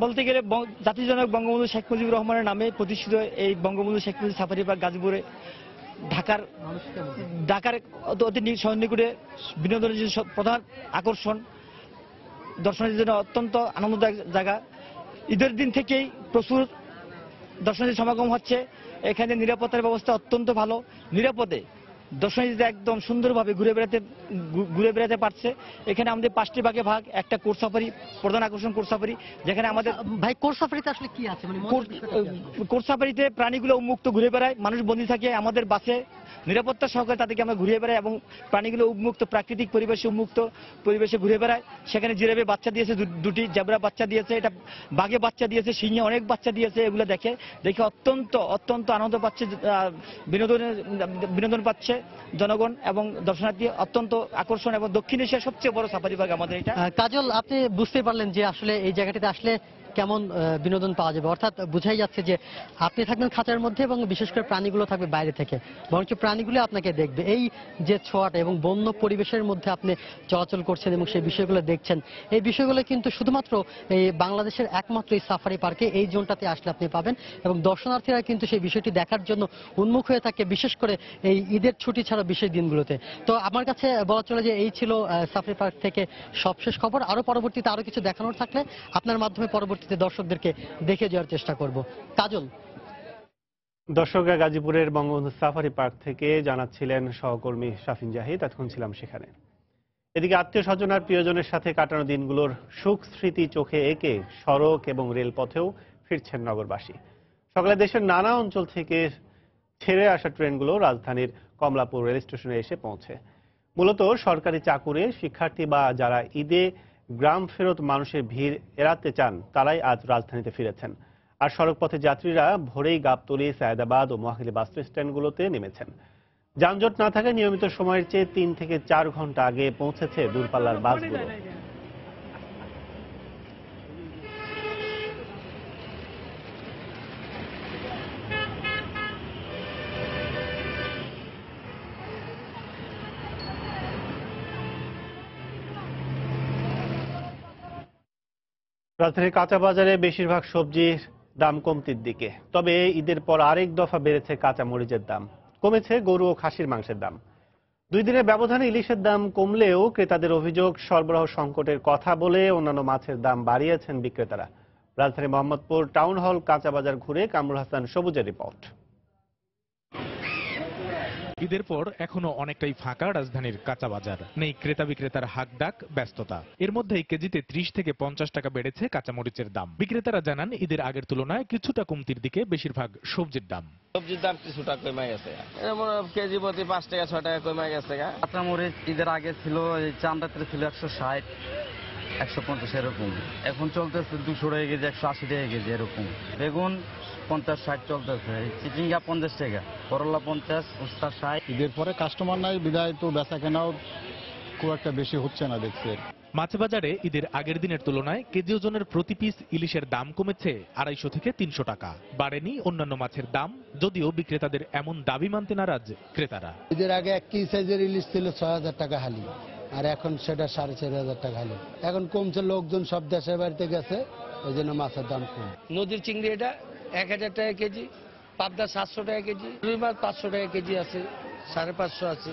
বলতে গেলে জাতির জনক বঙ্গবন্ধু শেখ মুজিবুর রহমানের নামে প্রতিষ্ঠিত এই বঙ্গবন্ধু শেখ মুজিব সাফারি পার্ক গাজীপুরে ঢাকার অতি সন্নিকটে বিনোদনের যে প্রধান আকর্ষণ, দর্শনার্থীদের জন্য অত্যন্ত আনন্দদায়ক জায়গা। ঈদের দিন থেকেই প্রচুর দর্শনার্থী সমাগম হচ্ছে। এখানে নিরাপত্তার ব্যবস্থা অত্যন্ত ভালো, নিরাপদে দর্শনার্থীরা একদম সুন্দরভাবে ঘুরে বেড়াতে পারছে। এখানে আমাদের 5টি ভাগে ভাগ, একটা কোর্স সাফারি, প্রধান আকর্ষণ কোর্স সাফারি, যেখানে আমাদের ভাই কোর্স সাফারিতে আসলে কি আছে, মানে কোর্স সাফারিতে প্রাণীগুলো উন্মুক্ত ঘুরে বেড়ায়, মানুষ বন্দী থাকে, আমাদের বাসে নিরাপত্তা সহকারে তাদেরকে আমরা ঘুরিয়ে বেড়াই এবং প্রাণীগুলো উন্মুক্ত প্রাকৃতিক পরিবেশে উন্মুক্ত পরিবেশে ঘুরে বেড়ায়। সেখানে জিরাফে বাচ্চা দিয়েছে, দুটি জেব্রা বাচ্চা দিয়েছে, এটা বাঘে বাচ্চা দিয়েছে, সিংহে অনেক বাচ্চা দিয়েছে। এগুলো দেখে অত্যন্ত আনন্দ পাচ্ছে, বিনোদন পাচ্ছে জনগণ এবং দর্শনার্থী। অত্যন্ত আকর্ষণ এবং দক্ষিণ এশিয়ার সবচেয়ে বড় সাফারি পার্ক আমাদের এটা। কাজল, আপনি বুঝতে পারলেন যে আসলে এই জায়গাটিতে আসলে কেমন বিনোদন পাওয়া যাবে, অর্থাৎ বোঝাই যাচ্ছে যে আপনি থাকবেন খাঁচার মধ্যে এবং বিশেষ করে প্রাণীগুলো থাকবে বাইরে থেকে, বরঞ্চ প্রাণীগুলো আপনাকে দেখবে। এই যে ছোঁয়াটা এবং বন্য পরিবেশের মধ্যে আপনি চলাচল করছেন এবং সেই বিষয়গুলো দেখছেন, এই বিষয়গুলো কিন্তু শুধুমাত্র এই বাংলাদেশের একমাত্র এই সাফারি পার্কে এই জোনটাতে আসলে আপনি পাবেন এবং দর্শনার্থীরা কিন্তু সেই বিষয়টি দেখার জন্য উন্মুখ হয়ে থাকে, বিশেষ করে এই ঈদের ছুটি ছাড়া বিশেষ দিনগুলোতে। তো আমার কাছে বলা চলে যে এই ছিল সাফারি পার্ক থেকে সবশেষ খবর। আরো পরবর্তীতে আরো কিছু দেখানোর থাকলে আপনার মাধ্যমে পরবর্তীতে দর্শকদেরকে দেখে যাওয়ার চেষ্টা করব। কাজল। দর্শকরা গাজীপুরের বঙ্গবন্ধু সাফারি পার্ক থেকে জানাচ্ছিলেন সহকর্মী শাফিন জাহিদ, এতক্ষণ ছিলাম সেখানে। এদিকে আত্মীয় স্বজন আর প্রিয়জনের সাথে কাটানো দিনগুলোর সুখ স্মৃতি চোখে এঁকে সড়ক এবং রেলপথেও ফিরছেন নগরবাসী। সকালে দেশের নানা অঞ্চল থেকে ছেড়ে আসা ট্রেনগুলো রাজধানীর কমলাপুর রেল স্টেশনে এসে পৌঁছে। মূলত সরকারি চাকুরে, শিক্ষার্থী বা যারা ঈদে গ্রাম ফেরত মানুষের ভিড় এড়াতে চান তারাই আজ রাজধানীতে ফিরেছেন। আর সড়কপথে যাত্রীরা ভোরেই গাবতলী, সায়েদাবাদ ও মহাখালী বাস স্ট্যান্ডগুলোতে নেমেছেন। যানজট না থাকায় নিয়মিত সময়ের চেয়ে 3 থেকে 4 ঘন্টা আগে পৌঁছেছে দূরপাল্লার বাসগুলো। রাজধানীর কাঁচা বাজারে বেশিরভাগ সবজির দাম কমতির দিকে, তবে ঈদের পর আরেক দফা বেড়েছে কাঁচা মরিচের দাম, কমেছে গরু ও খাসির মাংসের দাম। 2 দিনের ব্যবধানে ইলিশের দাম কমলেও ক্রেতাদের অভিযোগ সরবরাহ সংকটের কথা বলে অন্যান্য মাছের দাম বাড়িয়েছেন বিক্রেতারা। রাজধানী মোহাম্মদপুর টাউন হল কাঁচা বাজার ঘুরে কামরুল হাসান সবুজের রিপোর্ট। ঈদের পর এখনো অনেকটাই ফাঁকা রাজধানীর কাঁচা বাজার, নেই ক্রেতা বিক্রেতার হাকডাক, ব্যস্ততা। এর মধ্যেই কেজিতে 30 থেকে 50 টাকা বেড়েছে কাঁচামরিচের দাম। বিক্রেতারা জানান ঈদের আগের তুলনায় কিছুটা কমতির দিকে বেশিরভাগ সবজির দাম। সবজির দাম কিছুটা কমে গেছে, কেজি প্রতি 5 টাকা 6 টাকা কমে গেছে। কাঁচামরিচ ঈদের আগে ছিল, চান্দাতে ছিল 160, 150 এরকম, এখন চলতেছে 200 টাকা কেজি, 180 টাকা কেজি এরকম। বেগুন 50-60 চলতেছে, চিচিঙ্গা 50 টাকা, করলা 50, উস্তা 60। ঈদের পরে কাস্টমার নাই বিদায় তো বেচা কেনাও খুব একটা বেশি হচ্ছে না দেখছি। মাছ বাজারে ঈদের আগের দিনের তুলনায় কেজি ওজনের প্রতি পিস ইলিশের দাম কমেছে 250 থেকে 300 টাকা। বাড়েনি অন্যান্য মাছের দাম, যদিও বিক্রেতাদের এমন দাবি মানতে নারাজ ক্রেতারা। ঈদের আগে 1 কেজি সাইজের ইলিশ ছিল 6000 টাকা হালি, আর এখন সেটা 4500 টাকা হালি। এখন কমছে, লোকজন সব দেশের বাড়িতে গেছে, ওই জন্য মাছের দাম কম। নদীর চিংড়ি এটা 1000 টাকা কেজি, পাবদা 700 টাকা কেজি, রুই মাছ 500 টাকা কেজি আছে, 550 আছে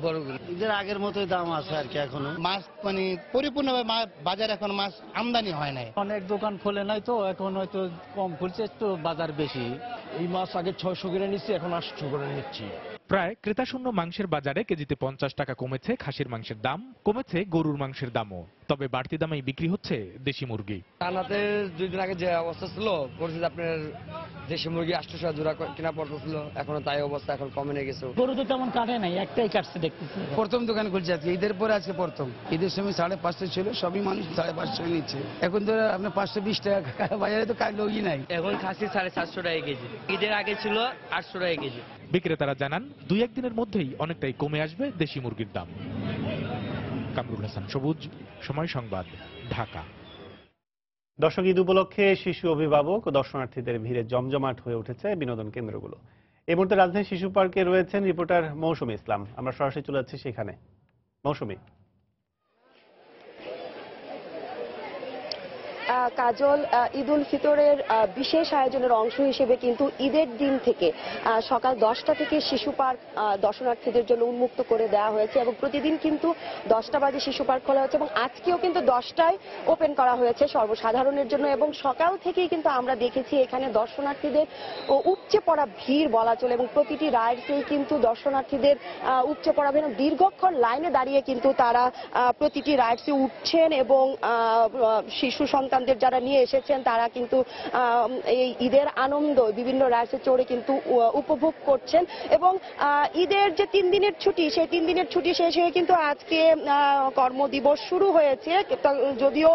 বড়গুলো। ঈদের আগের মতোই দাম আছে আর কি। এখনো মাছ মানে পরিপূর্ণভাবে বাজার এখন মাছ আমদানি হয় নাই, অনেক দোকান খোলে নাই তো, এখন হয়তো কম খুলছে, একটু বাজার বেশি। এই মাছ আগে 600 করে নিচ্ছি, এখন 800 করে নিচ্ছি। প্রায় ক্রেতাশূন্য মাংসের বাজারে কেজিতে 50 টাকা কমেছে খাসির মাংসের দাম, কমেছে গরুর মাংসের দামও। তবে বাড়তি দামেই বিক্রি হচ্ছে দেশি মুরগি। টানাতে 2 দিন আগে যে অবস্থা ছিল, পরিস্থিতি আপনার দেশি মুরগি 800 টাকা জোড়া কিনা পড়তেছিল, এখন তাই অবস্থা, এখন কমে গেছে। গরু তো তেমন কাটে নাই, একটাই কাটছে দেখতেছি। প্রথম দোকান খুলছে আজকে, ঈদের পরে আজকে প্রথম। ঈদের সময় 550 ছিল, সবই মানুষ 550 নিচ্ছে। এখন তো আপনার 520 টাকা, বাজারে তো লোকই নাই। এখন খাসি 750 টাকা কেজি, ঈদের আগে ছিল 800 টাকা কেজি। বিক্রেতারা জানান 2-1 দিনের মধ্যেই অনেকটাই কমে আসবে দেশি মুরগির দাম। কামরুল হাসান সবুজ, সময় সংবাদ, ঢাকা। দর্শক, ঈদ উপলক্ষে শিশু, অভিভাবক ও দর্শনার্থীদের ভিড়ে জমজমাট হয়ে উঠেছে বিনোদন কেন্দ্রগুলো। এই মুহূর্তে রাজধানী শিশু পার্কে রয়েছেন রিপোর্টার মৌসুমী ইসলাম। আমরা সরাসরি চলে যাচ্ছি সেখানে। মৌসুমী। কাজল, ঈদ উল ফিতরের বিশেষ আয়োজনের অংশ হিসেবে কিন্তু ঈদের দিন থেকে সকাল 10টা থেকে শিশু পার্ক দর্শনার্থীদের জন্য উন্মুক্ত করে দেওয়া হয়েছে এবং প্রতিদিন কিন্তু 10টা বাজে শিশু পার্ক খোলা হচ্ছে এবং আজকেও কিন্তু 10টায় ওপেন করা হয়েছে সর্বসাধারণের জন্য এবং সকাল থেকেই কিন্তু আমরা দেখেছি এখানে দর্শনার্থীদের উপচে পড়া ভিড় বলা চলে এবং প্রতিটি রাইডসেই কিন্তু দর্শনার্থীদের উপচে পড়া ভিড়, দীর্ঘক্ষণ লাইনে দাঁড়িয়ে কিন্তু তারা প্রতিটি রাইডসে উঠছেন এবং শিশু সন্তানদের যারা নিয়ে এসেছেন তারা কিন্তু এই ঈদের আনন্দ বিভিন্ন রাইডসে চড়ে কিন্তু উপভোগ করছেন এবং ঈদের যে 3 দিনের ছুটি সেই 3 দিনের ছুটি শেষ হয়ে কিন্তু আজকে কর্মদিবস শুরু হয়েছে, যদিও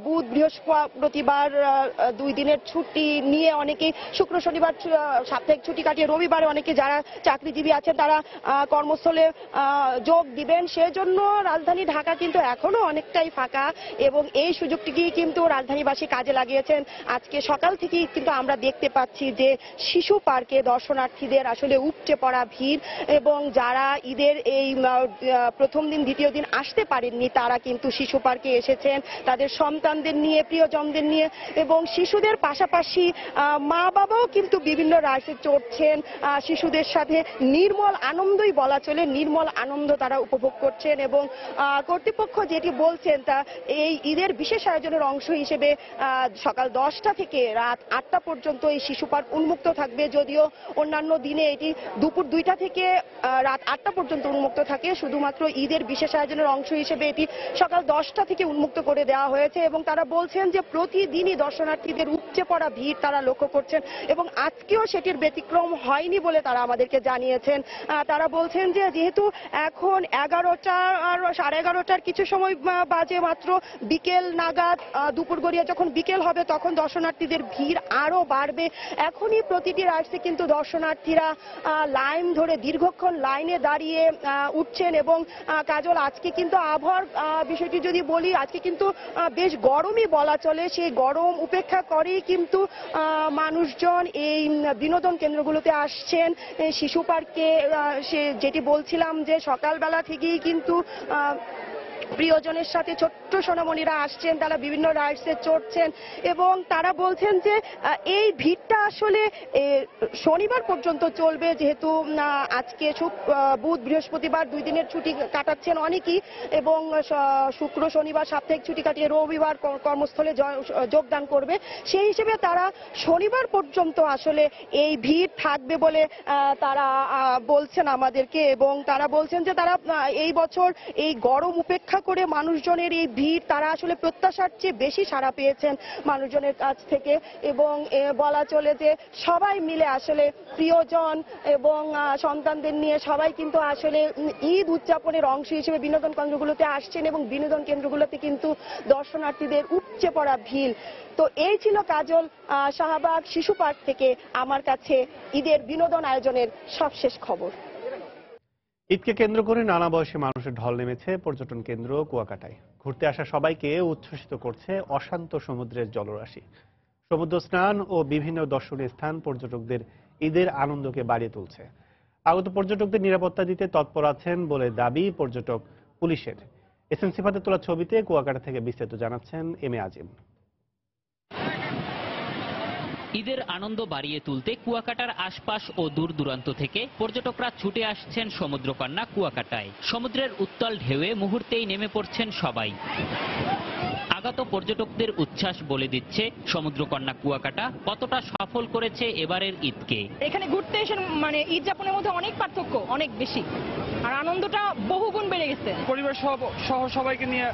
বুধ বৃহস্পতিবার 2 দিনের ছুটি নিয়ে অনেকেই শুক্র শনিবার সাপ্তাহিক ছুটি কাটিয়ে রবিবারে অনেকে যারা চাকরিজীবী আছেন তারা কর্মস্থলে যোগ দিবেন, সেজন্য রাজধানী ঢাকা কিন্তু এখনো অনেকটাই ফাঁকা এবং এই সুযোগটিকেই কিন্তু রাজধানীবাসী কাজে লাগিয়েছেন। আজকে সকাল থেকেই কিন্তু আমরা দেখতে পাচ্ছি যে শিশু পার্কে দর্শনার্থীদের আসলে উপচে পড়া ভিড় এবং যারা ঈদের এই প্রথম দিন দ্বিতীয় দিন আসতে পারেননি তারা কিন্তু শিশু পার্কে এসেছেন তাদের সন্তানদের নিয়ে, প্রিয়জনদের নিয়ে এবং শিশুদের পাশাপাশি মা বাবাও কিন্তু বিভিন্ন রাইডসে চড়ছেন, শিশুদের সাথে নির্মল আনন্দই বলা চলে, নির্মল আনন্দ তারা উপভোগ করছেন এবং কর্তৃপক্ষ যেটি বলছেন তা এই ঈদের বিশেষ আয়োজনের অংশ হিসেবে সকাল 10টা থেকে রাত 8টা পর্যন্ত এই শিশু পার্ক উন্মুক্ত থাকবে, যদিও অন্যান্য দিনে এটি দুপুর 2টা থেকে রাত 8টা পর্যন্ত উন্মুক্ত থাকে। শুধুমাত্র ঈদের বিশেষ আয়োজনের অংশ হিসেবে এটি সকাল 10টা থেকে উন্মুক্ত করে দেওয়া হয়েছে এবং তারা বলছেন যে প্রতিদিনই দর্শনার্থীদের উপচে পড়া ভিড় তারা লক্ষ্য করছেন এবং আজকেও সেটির ব্যতিক্রম হয়নি বলে তারা আমাদেরকে জানিয়েছেন। তারা বলছেন যে যেহেতু এখন 11টা আর 11:30টার কিছু সময় বাজে মাত্র, বিকেল নাগাদ দুপুর গড়িয়ে যখন বিকেল হবে তখন দর্শনার্থীদের ভিড় আরো বাড়বে। এখনই প্রতিটি রাইডসে কিন্তু দর্শনার্থীরা লাইন ধরে দীর্ঘক্ষণ লাইনে দাঁড়িয়ে উঠছেন এবং কাজল আজকে কিন্তু আবহাওয়ার বিষয়টি যদি বলি, আজকে কিন্তু বেশ গরমই বলা চলে, সেই গরম উপেক্ষা করেই কিন্তু মানুষজন এই বিনোদন কেন্দ্রগুলোতে আসছেন। শিশু পার্কে সে যেটি বলছিলাম যে সকালবেলা থেকেই কিন্তু প্রিয়জনের সাথে ছোট্ট সোনামণিরা আসছেন, তারা বিভিন্ন রাইডসে চড়ছেন এবং তারা বলছেন যে এই ভিড়টা আসলে শনিবার পর্যন্ত চলবে, যেহেতু আজকে বুধ বৃহস্পতিবার 2 দিনের ছুটি কাটাচ্ছেন অনেকেই এবং শুক্র শনিবার সাপ্তাহিক ছুটি কাটিয়ে রবিবার কর্মস্থলে যোগদান করবে, সেই হিসেবে তারা শনিবার পর্যন্ত আসলে এই ভিড় থাকবে বলে তারা বলছেন আমাদেরকে এবং তারা বলছেন যে তারা এই বছর এই গরম উপেক্ষা করে মানুষজনের এই ভিড় তারা আসলে প্রত্যাশার চেয়ে বেশি সাড়া পেয়েছেন মানুষজনের কাছ থেকে এবং বলা চলে যে সবাই মিলে আসলে প্রিয়জন এবং সন্তানদের নিয়ে সবাই কিন্তু আসলে ঈদ উদযাপনের অংশ হিসেবে বিনোদন কেন্দ্রগুলোতে আসছেন এবং বিনোদন কেন্দ্রগুলোতে কিন্তু দর্শনার্থীদের উপচে পড়া ভিড়। তো এই ছিল কাজল শাহবাগ শিশু পার্ক থেকে আমার কাছে ঈদের বিনোদন আয়োজনের সবশেষ খবর। ঈদকে কেন্দ্র করে নানা বয়সী মানুষের ঢল নেমেছে পর্যটন কেন্দ্র কুয়াকাটায়। ঘুরতে আসা সবাইকে উচ্ছ্বসিত করছে অশান্ত সমুদ্রের জলরাশি। সমুদ্র স্নান ও বিভিন্ন দর্শনীয় স্থান পর্যটকদের ঈদের আনন্দকে বাড়িয়ে তুলছে। আগত পর্যটকদের নিরাপত্তা দিতে তৎপর আছেন বলে দাবি পর্যটক পুলিশের। এসএনসি ফাতে তোলা ছবিতে কুয়াকাটা থেকে বিস্তারিত জানাচ্ছেন এম এ আজিম। ঈদের আনন্দ বাড়িয়ে তুলতে কুয়াকাটার আশপাশ ও দূর দূরান্ত থেকে পর্যটকরা ছুটে আসছেন সমুদ্রকন্যা কুয়াকাটায়। সমুদ্রের উত্তাল ঢেউয়ে মুহূর্তেই নেমে পড়ছেন সবাই। আগত পর্যটকদের উচ্ছ্বাস বলে দিচ্ছে সমুদ্রকন্যা কুয়াকাটা কতটা সফল করেছে এবারের ঈদকে। এখানে ঘুরতে এসে মানে ঈদ যাপনের মধ্যে অনেক পার্থক্য, অনেক বেশি, আর আনন্দটা বহুগুণ বেড়ে গেছে। পরিবার সহ সবাইকে নিয়ে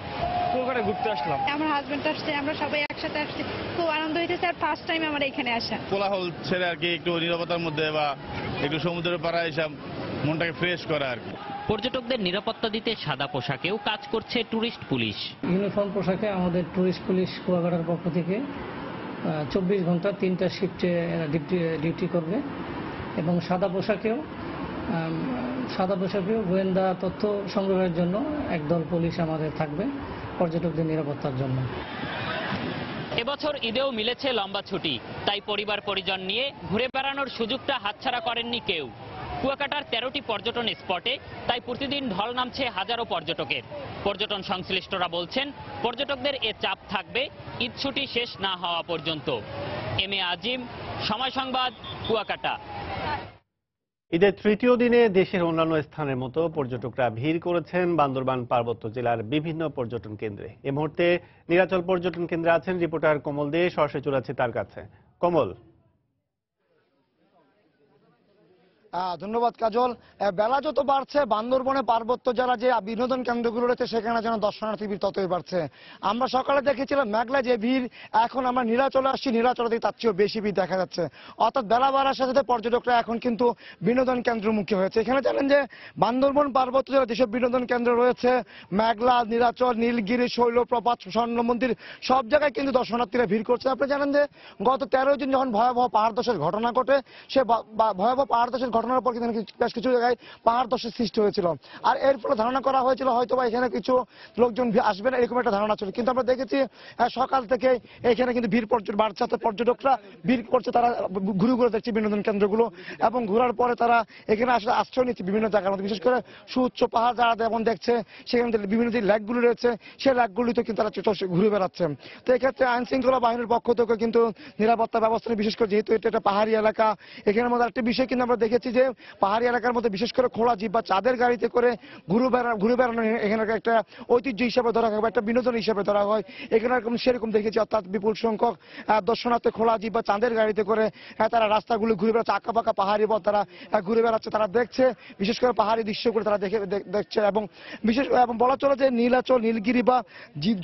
কুয়াকাটা ঘুরতে আসলাম। আমার হাজবেন্ড আসছে, আমরা সবাই একসাথে আসছি, খুব আনন্দ হইতেছে। আর ফার্স্ট টাইম আমার এখানে আসা। কোলাহল ছেড়ে আর কি একটু নিরাপত্তার মধ্যে বা একটু সমুদ্রের পাড়ায় এসে মনটাকে ফ্রেশ করা আর কি। পর্যটকদের নিরাপত্তা দিতে সাদা পোশাকেও কাজ করছে টুরিস্ট পুলিশ। ইউনিফর্ম পোশাকে আমাদের টুরিস্ট পুলিশ কুয়াকাটার পক্ষ থেকে 24 ঘন্টা 3টা শিফটে ডিউটি করবে এবং সাদা পোশাকেও গোয়েন্দা তথ্য সংগ্রহের জন্য একদল পুলিশ আমাদের থাকবে পর্যটকদের নিরাপত্তার জন্য। এবছর ঈদেও মিলেছে লম্বা ছুটি, তাই পরিবার পরিজন নিয়ে ঘুরে বেড়ানোর সুযোগটা হাতছাড়া করেননি কেউ। কুয়াকাটার 13টি পর্যটন স্পটে তাই প্রতিদিন ঢল নামছে হাজারো পর্যটকের। পর্যটন সংশ্লিষ্টরা বলছেন পর্যটকদের এ চাপ থাকবে ঈদ ছুটি শেষ না হওয়া পর্যন্ত। এম এ আজিম, সময় সংবাদ, কুয়াকাটা। ঈদের তৃতীয় দিনে দেশের অন্যান্য স্থানের মতো পর্যটকরা ভিড় করেছেন বান্দরবান পার্বত্য জেলার বিভিন্ন পর্যটন কেন্দ্রে। এই মুহূর্তে নীলাচল পর্যটন কেন্দ্রে আছেন রিপোর্টার কমল দে। সরাসরি চলে যাচ্ছে তার কাছে। কমল। ধন্যবাদ কাজল। বেলা যত বাড়ছে বান্দরবনে পার্বত্য জেলা যে বিনোদন কেন্দ্রগুলো রয়েছে সেখানে যেন দর্শনার্থী ভিড় ততই বাড়ছে। আমরা সকালে দেখেছিলাম মেঘলা যে ভিড়, এখন আমরা নীলাচলে আসছি, নীলাচলে তার চেয়েও বেশি ভিড় দেখা যাচ্ছে। অর্থাৎ বেলা বাড়ার সাথে সাথে পর্যটকরা এখন কিন্তু বিনোদন কেন্দ্রমুখী হয়েছে। এখানে জানেন যে বান্দরবন পার্বত্য জেলা যেসব বিনোদন কেন্দ্র রয়েছে মেঘলা, নীলাচল, নীলগিরি, শৈলপ্রপাত, স্বর্ণ মন্দির সব জায়গায় কিন্তু দর্শনার্থীরা ভিড় করছে। আপনি জানেন যে গত 13 দিন যখন ভয়াবহ পাহাড় ধসের ঘটনা ঘটে, সে ভয়াবহ পাহাড় ধসের ঘটনার পর কিন্তু বেশ কিছু জায়গায় পাহাড় ধসের সৃষ্টি হয়েছিল। আর এর ফলে ধারণা করা হয়েছিল হয়তোবা এখানে কিছু লোকজন আসবেন, এরকম একটা ধারণা ছিল। কিন্তু আমরা দেখেছি সকাল থেকে এখানে কিন্তু ভিড় বাড়ছে, পর্যটকরা ভিড় করছে, তারা ঘুরে ঘুরে দেখছে বিনোদন কেন্দ্রগুলো এবং ঘোরার পরে তারা এখানে আসলে আশ্রয় নিচ্ছে বিভিন্ন জায়গার মধ্যে। বিশেষ করে সুউচ্চ পাহাড় যারা যেমন দেখছে সেখানে বিভিন্ন যে ল্যাকগুলো রয়েছে সেই ল্যাকগুলিতে কিন্তু তারা ঘুরে বেড়াচ্ছে। তো এক্ষেত্রে আইন শৃঙ্খলা বাহিনীর পক্ষ থেকে কিন্তু নিরাপত্তা ব্যবস্থা বিশেষ করে যেহেতু এটা একটা পাহাড়ি এলাকা, এখানের মধ্যে একটা বিষয় কিন্তু আমরা দেখেছি যে পাহাড়ি এলাকার মধ্যে বিশেষ করে খোলা জিপ বা চাঁদের গাড়িতে করে ঘুরে বেড়ানো এখানে একটা ঐতিহ্য হিসেবে ধরা হয় বা একটা বিনোদন হিসেবে ধরা হয়। এখানে সেরকম দেখেছি, অর্থাৎ বিপুল সংখ্যক দর্শনার্থী খোলা জিপ বা চাঁদের গাড়িতে করে তারা রাস্তাগুলো ঘুরে বেড়াচ্ছে, আঁকা পাকা পাহাড়ি পথ তারা ঘুরে বেড়াচ্ছে, তারা দেখছে বিশেষ করে পাহাড়ি দৃশ্যগুলো তারা দেখছে। এবং বলা চলে যে নীলাচল, নীলগিরি বা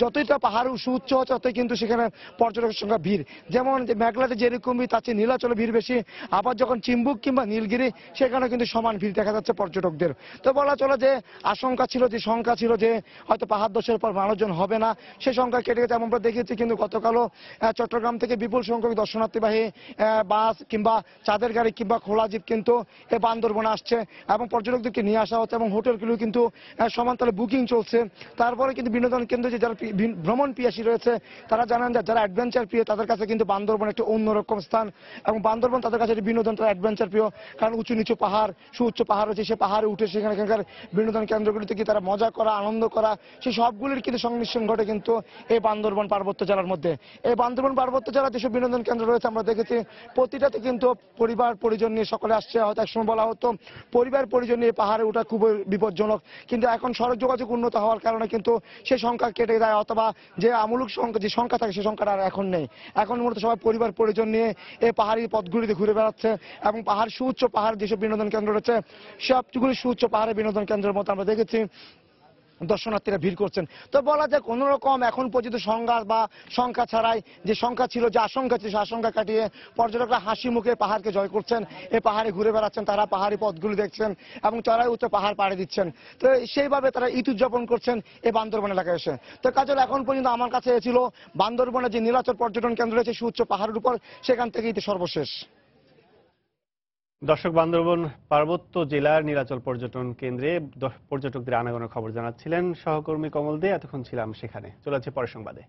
যতইটা পাহাড় সুউচ্চ হচ্ছে ততই কিন্তু সেখানে পর্যটকের সংখ্যা ভিড়। যেমন মেঘলাতে যেরকমই তার চেয়ে নীলাচলে ভিড় বেশি, আবার যখন চিম্বুক কিংবা নীলগিরি সেখানে কিন্তু সমান ভিড় দেখা যাচ্ছে পর্যটকদের। তো বলা চলে যে আশঙ্কা ছিল, যে শঙ্কা ছিল যে হয়তো পাহাড় ধসের পর মানুষজন হবে না, সেই সংখ্যা কেটে গেছে। আমরা দেখেছি কিন্তু গতকালও চট্টগ্রাম থেকে বিপুল সংখ্যক দর্শনার্থীবাহী বাস কিংবা চাঁদের গাড়ি কিংবা খোলা জিপ কিন্তু এই বান্দরবনে আসছে এবং পর্যটকদেরকে নিয়ে আসা হচ্ছে এবং হোটেলগুলো কিন্তু সমান্তরালে বুকিং চলছে। তারপরে কিন্তু বিনোদন কেন্দ্রে যে যারা ভ্রমণ পিয়াসী রয়েছে তারা জানান যে যারা অ্যাডভেঞ্চার প্রিয় তাদের কাছে কিন্তু বান্দরবন একটা অন্যরকম স্থান এবং বান্দরবন তাদের কাছে বিনোদন, তারা অ্যাডভেঞ্চার প্রিয়। কারণ উঁচু নিচু পাহাড়, সুউচ্চ পাহাড় রয়েছে, সে পাহাড়ে উঠে সেখানে এখানকার বিনোদন কেন্দ্রগুলিতে গিয়ে তারা মজা করা, আনন্দ করা, সেই সবগুলির কিন্তু সংমিশ্রণ ঘটে কিন্তু এই বান্দরবন পার্বত্য জেলার মধ্যে। এই বান্দরবন পার্বত্য জেলার যেসব বিনোদন কেন্দ্র রয়েছে আমরা দেখেছি প্রতিটাতে কিন্তু পরিবার পরিজন নিয়ে সকলে আসছে। হয়তো একসময় বলা হতো পরিবার পরিজন নিয়ে পাহাড়ে ওঠা খুবই বিপজ্জনক, কিন্তু এখন সড়ক যোগাযোগ উন্নত হওয়ার কারণে কিন্তু সেই সংখ্যা কেটে যায়, অথবা যে আমূলক সংখ্যা যে সংখ্যা থাকে সেই সংখ্যাটা আর এখন নেই। এখন মূলত সবাই পরিবার পরিজন নিয়ে এই পাহাড়ি পথগুলিতে ঘুরে বেড়াচ্ছে এবং পাহাড় সুউচ্চ পাহাড় যেসব বিনোদন কেন্দ্র রয়েছে সবগুলি সুউচ্চ পাহাড়ের বিনোদন কেন্দ্রের মতো আমরা দেখেছি দর্শনার্থীরা ভিড় করছেন। তো বলা যায় কোন রকম এখন পর্যন্ত সংঘাত বা সংখ্যা ছাড়াই যে সংখ্যা ছিল, যে আশঙ্কা ছিল, সে আশঙ্কা কাটিয়ে পর্যটকরা হাসি মুখে পাহাড়কে জয় করছেন, এই পাহাড়ে ঘুরে বেড়াচ্ছেন, তারা পাহাড়ি পথগুলি দেখছেন এবং চড়াই উঠে পাহাড় পাড়ি দিচ্ছেন। তো সেইভাবে তারা ঈদ উদযাপন করছেন এই বান্দরবন এলাকায় এসে। তো কাজল এখন পর্যন্ত আমার কাছে ছিল বান্দরবনে যে নীলাচল পর্যটন কেন্দ্র রয়েছে সুউচ্চ পাহাড়ের উপর, সেখান থেকে ঈদ সর্বশেষ। দর্শক, বান্দরবন পার্বত্য জেলার নীলাচল পর্যটন কেন্দ্রে পর্যটকদের আনাগোনা খবর জানাচ্ছিলেন সহকর্মী কমল দে। এতক্ষণ ছিলাম সেখানে। চলে যাচ্ছে পরের সংবাদে।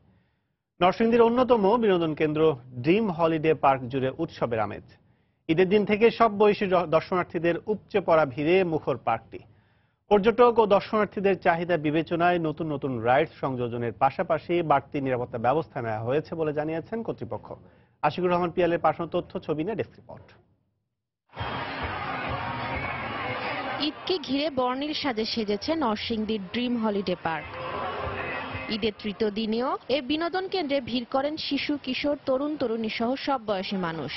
নরসিংদীর অন্যতম বিনোদন কেন্দ্র ড্রিম হলিডে পার্ক জুড়ে উৎসবের আমেজ। ঈদের দিন থেকে সব বয়সী দর্শনার্থীদের উপচে পড়া ভিড়ে মুখর পার্কটি। পর্যটক ও দর্শনার্থীদের চাহিদা বিবেচনায় নতুন নতুন রাইডস সংযোজনের পাশাপাশি বাড়তি নিরাপত্তা ব্যবস্থা নেওয়া হয়েছে বলে জানিয়েছেন কর্তৃপক্ষ। আশিকুর রহমান পিয়ালের পাঠানো তথ্য, ছবি নিয়ে ডেস্ক রিপোর্ট। ঈদকে ঘিরে বর্ণিল সাজে সেজেছে নরসিংদীর ড্রিম হলিডে পার্ক। ঈদের তৃতীয় দিনেও এই বিনোদন কেন্দ্রে ভিড় করেন শিশু, কিশোর, তরুণ তরুণী সহ সব বয়সী মানুষ।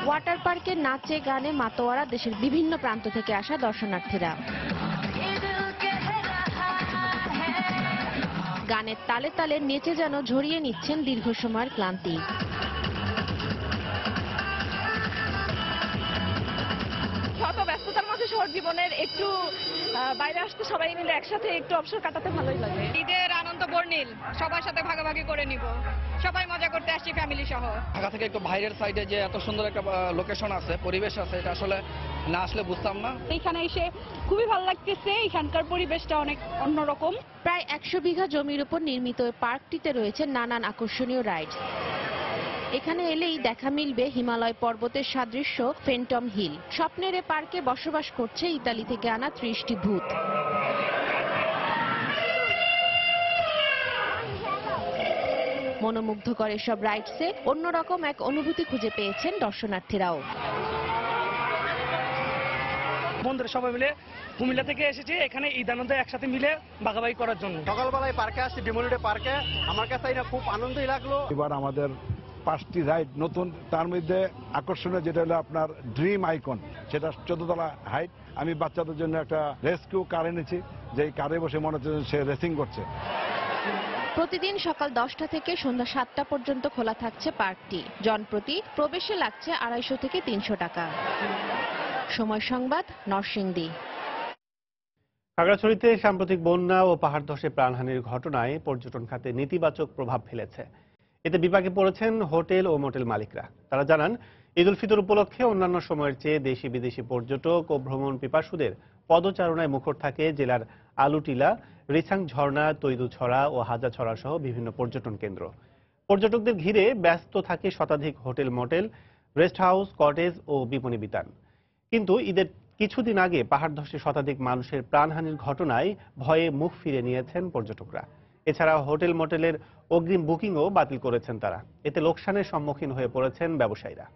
ওয়াটার পার্কে নাচে গানে মাতোয়ারা দেশের বিভিন্ন প্রান্ত থেকে আসা দর্শনার্থীরা। গানের তালে তালে নেচে যেন ঝরিয়ে নিচ্ছেন দীর্ঘ সময়ের ক্লান্তি। শত ব্যস্ততার মধ্যে শহর জীবনের একটু বাইরে আসতে সবাই মিলে একসাথে একটু অবসর কাটাতে ভালোই লাগে। ঈদের আনন্দ বর্ণিল, সবার সাথে ভাগাভাগি করে নিব, সবাই মজা করতে আসছি ফ্যামিলি সহ। ঢাকা থেকে একটু বাইরের সাইডে যে এত সুন্দর একটা লোকেশন আছে, পরিবেশ আছে, এটা আসলে না আসলে বুঝতাম না। এখানে এসে খুবই ভালো লাগতেছে, এখানকার পরিবেশটা অনেক অন্যরকম। প্রায় 100 বিঘা জমির উপর নির্মিত এই পার্কটিতে রয়েছে নানান আকর্ষণীয় রাইড। এখানে এলেই দেখা মিলবে হিমালয় পর্বতের সাদৃশ্য ফেন্টম হিল। স্বপ্নের এ পার্কে বসবাস করছে ইতালি থেকে আনা 30টি ভূত। মনোমুগ্ধকর এসব রাইডসে অন্যরকম এক অনুভূতি খুঁজে পেয়েছেন দর্শনার্থীরাও। বন্ধুরা সবাই মিলে কুমিল্লা থেকে এসেছি এখানে ঈদ আনন্দে একসাথে মিলে ভাগাভাগি করার জন্য। সকালবেলায় পার্কে আসছি, ডিমোলিডে পার্কে। আমার কাছে এটা খুব আনন্দই লাগলো। এবার আমাদের 5টি রাইড নতুন, তার মধ্যে আকর্ষণীয় যেটা হলো আপনার ড্রিম আইকন, সেটা 14 তলা হাইট। আমি বাচ্চাদের জন্য একটা রেস্কিউ কার এনেছি, যেই কারে বসে মনে হচ্ছে সে রেসিং করছে। প্রতিদিন সকাল 10টা থেকে সন্ধ্যা 7টা পর্যন্ত খোলা থাকছে পার্কটি। জনপ্রতি প্রবেশে লাগছে 250 থেকে 300 টাকা। সময় সংবাদ, নরসিংদী। খাগড়াছড়িতে সাম্প্রতিক বন্যা ও পাহাড় ধসে প্রাণহানির ঘটনায় পর্যটন খাতে নেতিবাচক প্রভাব ফেলেছে। এতে বিপাকে পড়েছেন হোটেল ও মোটেল মালিকরা। তারা জানান, ঈদ উল ফিতর উপলক্ষে অন্যান্য সময়ের চেয়ে দেশি বিদেশি পর্যটক ও ভ্রমণ পিপাসুদের পদচারণায় মুখর থাকে জেলার আলুটিলা, রিছাং ঝর্ণা, তৈদুছড়া ও হাজাছড়া সহ বিভিন্ন পর্যটন কেন্দ্র। পর্যটকদের ঘিরে ব্যস্ত থাকে শতাধিক hotel, motel, rest house, cottage ও বিপণী বিতান। কিন্তু ঈদের কিছুদিন আগে পাহাড় ধসে শতাধিক মানুষের প্রাণহানির ঘটনায় ভয়ে মুখ ফিরে নিয়েছেন পর্যটকরা। এছাড়া হোটেল, মোটেলের অগ্রিম বুকিংও বাতিল করেছেন তারা। এতে লোকসানের সম্মুখীন হয়ে পড়েছেন ব্যবসায়ীরা।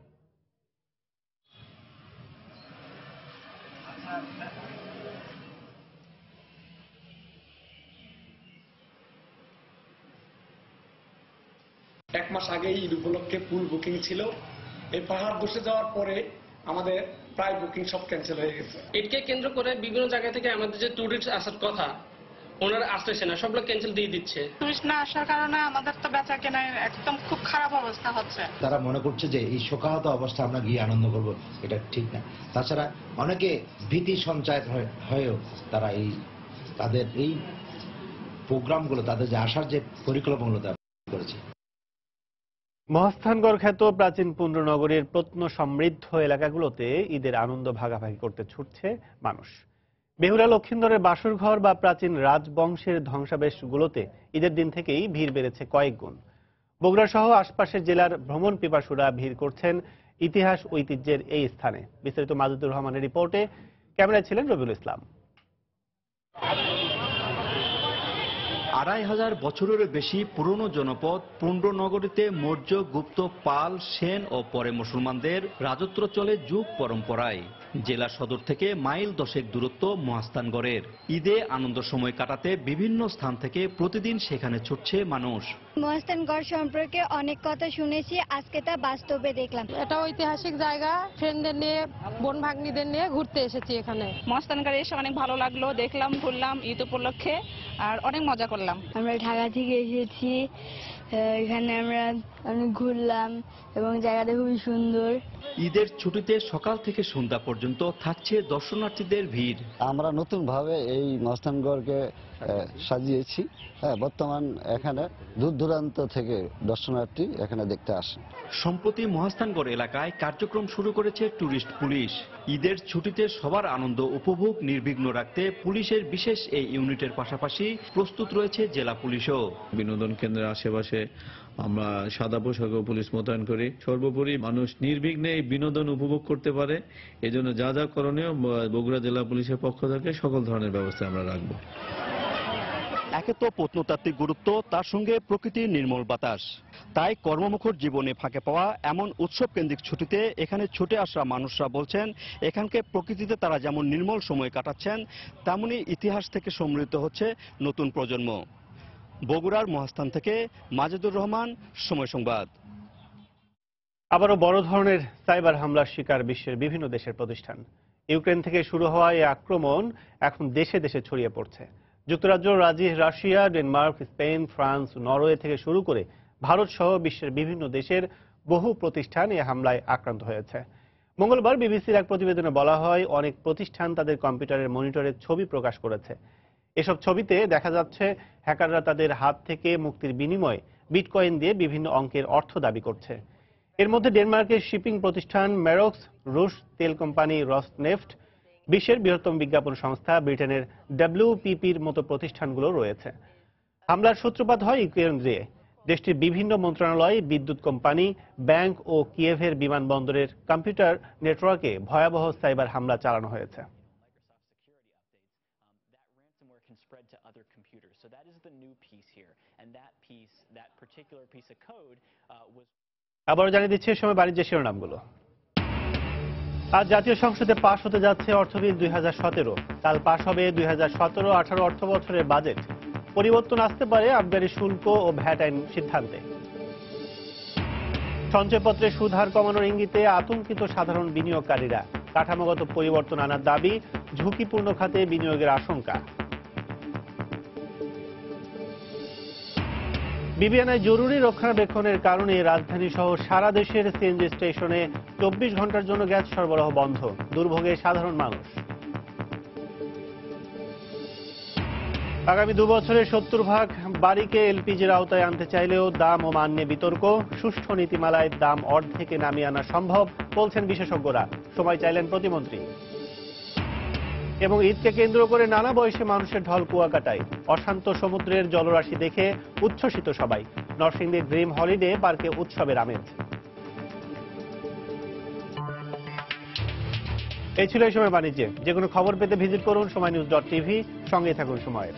এক মাস আগে ঈদ উপলক্ষে ফুল বুকিং ছিল। এই পাহাড় বসে যাওয়ার পরে আমাদের প্রায় বুকিং সব ক্যান্সেল হয়ে গেছে। ঈদকে কেন্দ্র করে বিভিন্ন জায়গা থেকে আমাদের যে টুরিস্ট আসার কথা, ওনারা আসতেছে না, সবগুলো ক্যান্সেল দিয়ে দিচ্ছে। টুরিস্ট না আসার কারণে আমাদের তো বেচা কেনা একদম খুব খারাপ অবস্থা হচ্ছে। তারা মনে করছে যে এই শোকাহত অবস্থা আমরা গিয়ে আনন্দ করব, এটা ঠিক না। তাছাড়া অনেকে ভীতি সঞ্চার হয়েও তারা তাদের এই প্রোগ্রামগুলো, তাদের যে আসার যে পরিকল্পনাগুলো তারা করেছে। মহাস্থানগড় খ্যাত প্রাচীন পুণ্ড্রনগরীর প্রত্ন সমৃদ্ধ এলাকাগুলোতে ঈদের আনন্দ ভাগাভাগি করতে ছুটছে মানুষ। বেহুলা লক্ষিন্দরের বাসরঘর বা প্রাচীন রাজবংশের ধ্বংসাবশেষগুলোতে ঈদের দিন থেকেই ভিড় বেড়েছে কয়েক গুণ। বগুড়া সহ আশপাশের জেলার ভ্রমণ পিপাসুরা ভিড় করছেন ইতিহাস ঐতিহ্যের এই স্থানে। বিস্তারিত মাজুদুর রহমানের রিপোর্টে, ক্যামেরায় ছিলেন রবিউল ইসলাম। 2500 বছরের বেশি পুরনো জনপদ পুণ্ড্রনগরীতে মৌর্য, গুপ্ত, পাল, সেন ও পরে মুসলমানদের রাজত্ব চলে যুগ পরম্পরায়। জেলা সদর থেকে মাইল 10 দূরত্ব মহাস্থানগড়ের। ঈদে আনন্দ সময় কাটাতে বিভিন্ন স্থান থেকে প্রতিদিন সেখানে ছুটছে মানুষ। মহাস্থানগড় সম্পর্কে অনেক কথা শুনেছি, আজকে তা বাস্তবে দেখলাম। এটা ঐতিহাসিক জায়গা, ফ্রেন্ডদের নিয়ে, বোন ভাগ্নিদের নিয়ে ঘুরতে এসেছি এখানে। মহাস্থানগড়ে এসে অনেক ভালো লাগলো, দেখলাম, ঘুরলাম ঈদ উপলক্ষে, আর অনেক মজা করলাম। আমরা ঢাকা থেকে এসেছি, এখানে আমরা অনেক ঘুরলাম এবং জায়গাটা খুবই সুন্দর। ঈদের ছুটিতে সকাল থেকে সন্ধ্যা পর্যন্ত থাকছে দর্শনার্থীদের ভিড়। আমরা নতুন ভাবে এই মহাস্থানগড়কে সাজিয়েছি। বর্তমান এখানে দূর দূরান্ত থেকে দর্শনার্থী এখানে দেখতে আসেন। সম্প্রতি মহাস্থানগড় এলাকায় কার্যক্রম শুরু করেছে টুরিস্ট পুলিশ। ঈদের ছুটিতে সবার আনন্দ উপভোগ নির্বিঘ্ন রাখতে পুলিশের বিশেষ এই ইউনিটের পাশাপাশি প্রস্তুত রয়েছে জেলা পুলিশও। বিনোদন কেন্দ্রের আশেপাশে আমরা সাদা পোশাকে পুলিশ মোতায়েন করি। সর্বোপরি মানুষ নির্বিঘ্নে এই বিনোদন উপভোগ করতে পারে, এজন্য যা যা করণীয় বগুড়া জেলা পুলিশের পক্ষ থেকে সকল ধরনের ব্যবস্থা আমরা রাখবো। একে তো প্রত্নতাত্ত্বিক গুরুত্ব, তার সঙ্গে প্রকৃতির নির্মল বাতাস। তাই কর্মমুখর জীবনে ফাঁকে পাওয়া এমন উৎসব কেন্দ্রিক ছুটিতে এখানে ছুটে আসা মানুষরা বলছেন, এখানকে প্রকৃতিতে তারা যেমন নির্মল সময় কাটাচ্ছেন, তেমনি ইতিহাস থেকে সমৃদ্ধ হচ্ছে নতুন প্রজন্ম। বগুড়ার মহাস্থান থেকে মাজেদুর রহমান, সময় সংবাদ। আবারও বড় ধরনের সাইবার হামলার শিকার বিশ্বের বিভিন্ন দেশের প্রতিষ্ঠান। ইউক্রেন থেকে শুরু হওয়া এই আক্রমণ এখন দেশে দেশে ছড়িয়ে পড়ছে। যুক্তরাজ্য, Russia, Denmark, Spain, France, Norway থেকে শুরু করে ভারত সহ বিশ্বের বিভিন্ন দেশের বহু প্রতিষ্ঠান এই হামলায় আক্রান্ত হয়েছে। মঙ্গলবার বিবিসির এক প্রতিবেদনে বলা হয়, অনেক প্রতিষ্ঠান তাদের কম্পিউটারের মনিটরের ছবি প্রকাশ করেছে। এসব ছবিতে দেখা যাচ্ছে হ্যাকাররা তাদের হাত থেকে মুক্তির বিনিময়ে বিটকয়েন দিয়ে বিভিন্ন অঙ্কের অর্থ দাবি করছে। এর মধ্যে ডেনমার্কের শিপিং প্রতিষ্ঠান ম্যারক্স, রুশ তেল কোম্পানি রসনেফট, বিশ্বের বৃহত্তম বিজ্ঞাপন সংস্থা ব্রিটেনের WPP'র মতো প্রতিষ্ঠানগুলো রয়েছে। হামলার সূত্রপাত হয় ইউক্রেন দিয়ে, দেশটির বিভিন্ন মন্ত্রণালয়, বিদ্যুৎ কোম্পানি, ব্যাংক ও কিয়েভের বিমানবন্দরের কম্পিউটার নেটওয়ার্কে ভয়াবহ সাইবার হামলা চালানো হয়েছে। আবারও জানিয়ে দিচ্ছি এই সময় বাণিজ্যের শিরোনামগুলো। আজ জাতীয় সংসদে পাশ হতে যাচ্ছে অর্থবিল 2017। কাল পাশ হবে 2017-18 অর্থ বছরের বাজেট। পরিবর্তন আসতে পারে আবগারি শুল্ক ও ভ্যাট আইন সিদ্ধান্তে। সঞ্চয়পত্রে সুদ হার কমানোর ইঙ্গিতে আতঙ্কিত সাধারণ বিনিয়োগকারীরা। কাঠামোগত পরিবর্তন আনার দাবি, ঝুঁকিপূর্ণ খাতে বিনিয়োগের আশঙ্কা। বিবিআনায় জরুরি রক্ষণাবেক্ষণের কারণে রাজধানী সহ সারা দেশের সিএনজি স্টেশনে 24 ঘন্টার জন্য গ্যাস সরবরাহ বন্ধ। দুর্ভোগে সাধারণ মানুষ। আগামী 2 বছরে 70% বাড়িকে এলপিজির আওতায় আনতে চাইলেও দাম ও মান নিয়ে বিতর্ক। সুষ্ঠু নীতিমালায় দাম অর্ধেকে নামিয়ে আনা সম্ভব বলছেন বিশেষজ্ঞরা। সময় চাইলেন প্রতিমন্ত্রী। এবং ঈদকে কেন্দ্র করে নানা বয়সে মানুষের ঢল কুয়াকাটায়। অশান্ত সমুদ্রের জলরাশি দেখে উচ্ছ্বসিত সবাই। নরসিংদীর ড্রিম হলিডে পার্কে উৎসবের আমেজ। এই ছিল এই সময় বাণিজ্যে। যে কোনো খবর পেতে ভিজিট করুন সময়নিউজ.tv। সঙ্গে থাকুন সময়ের।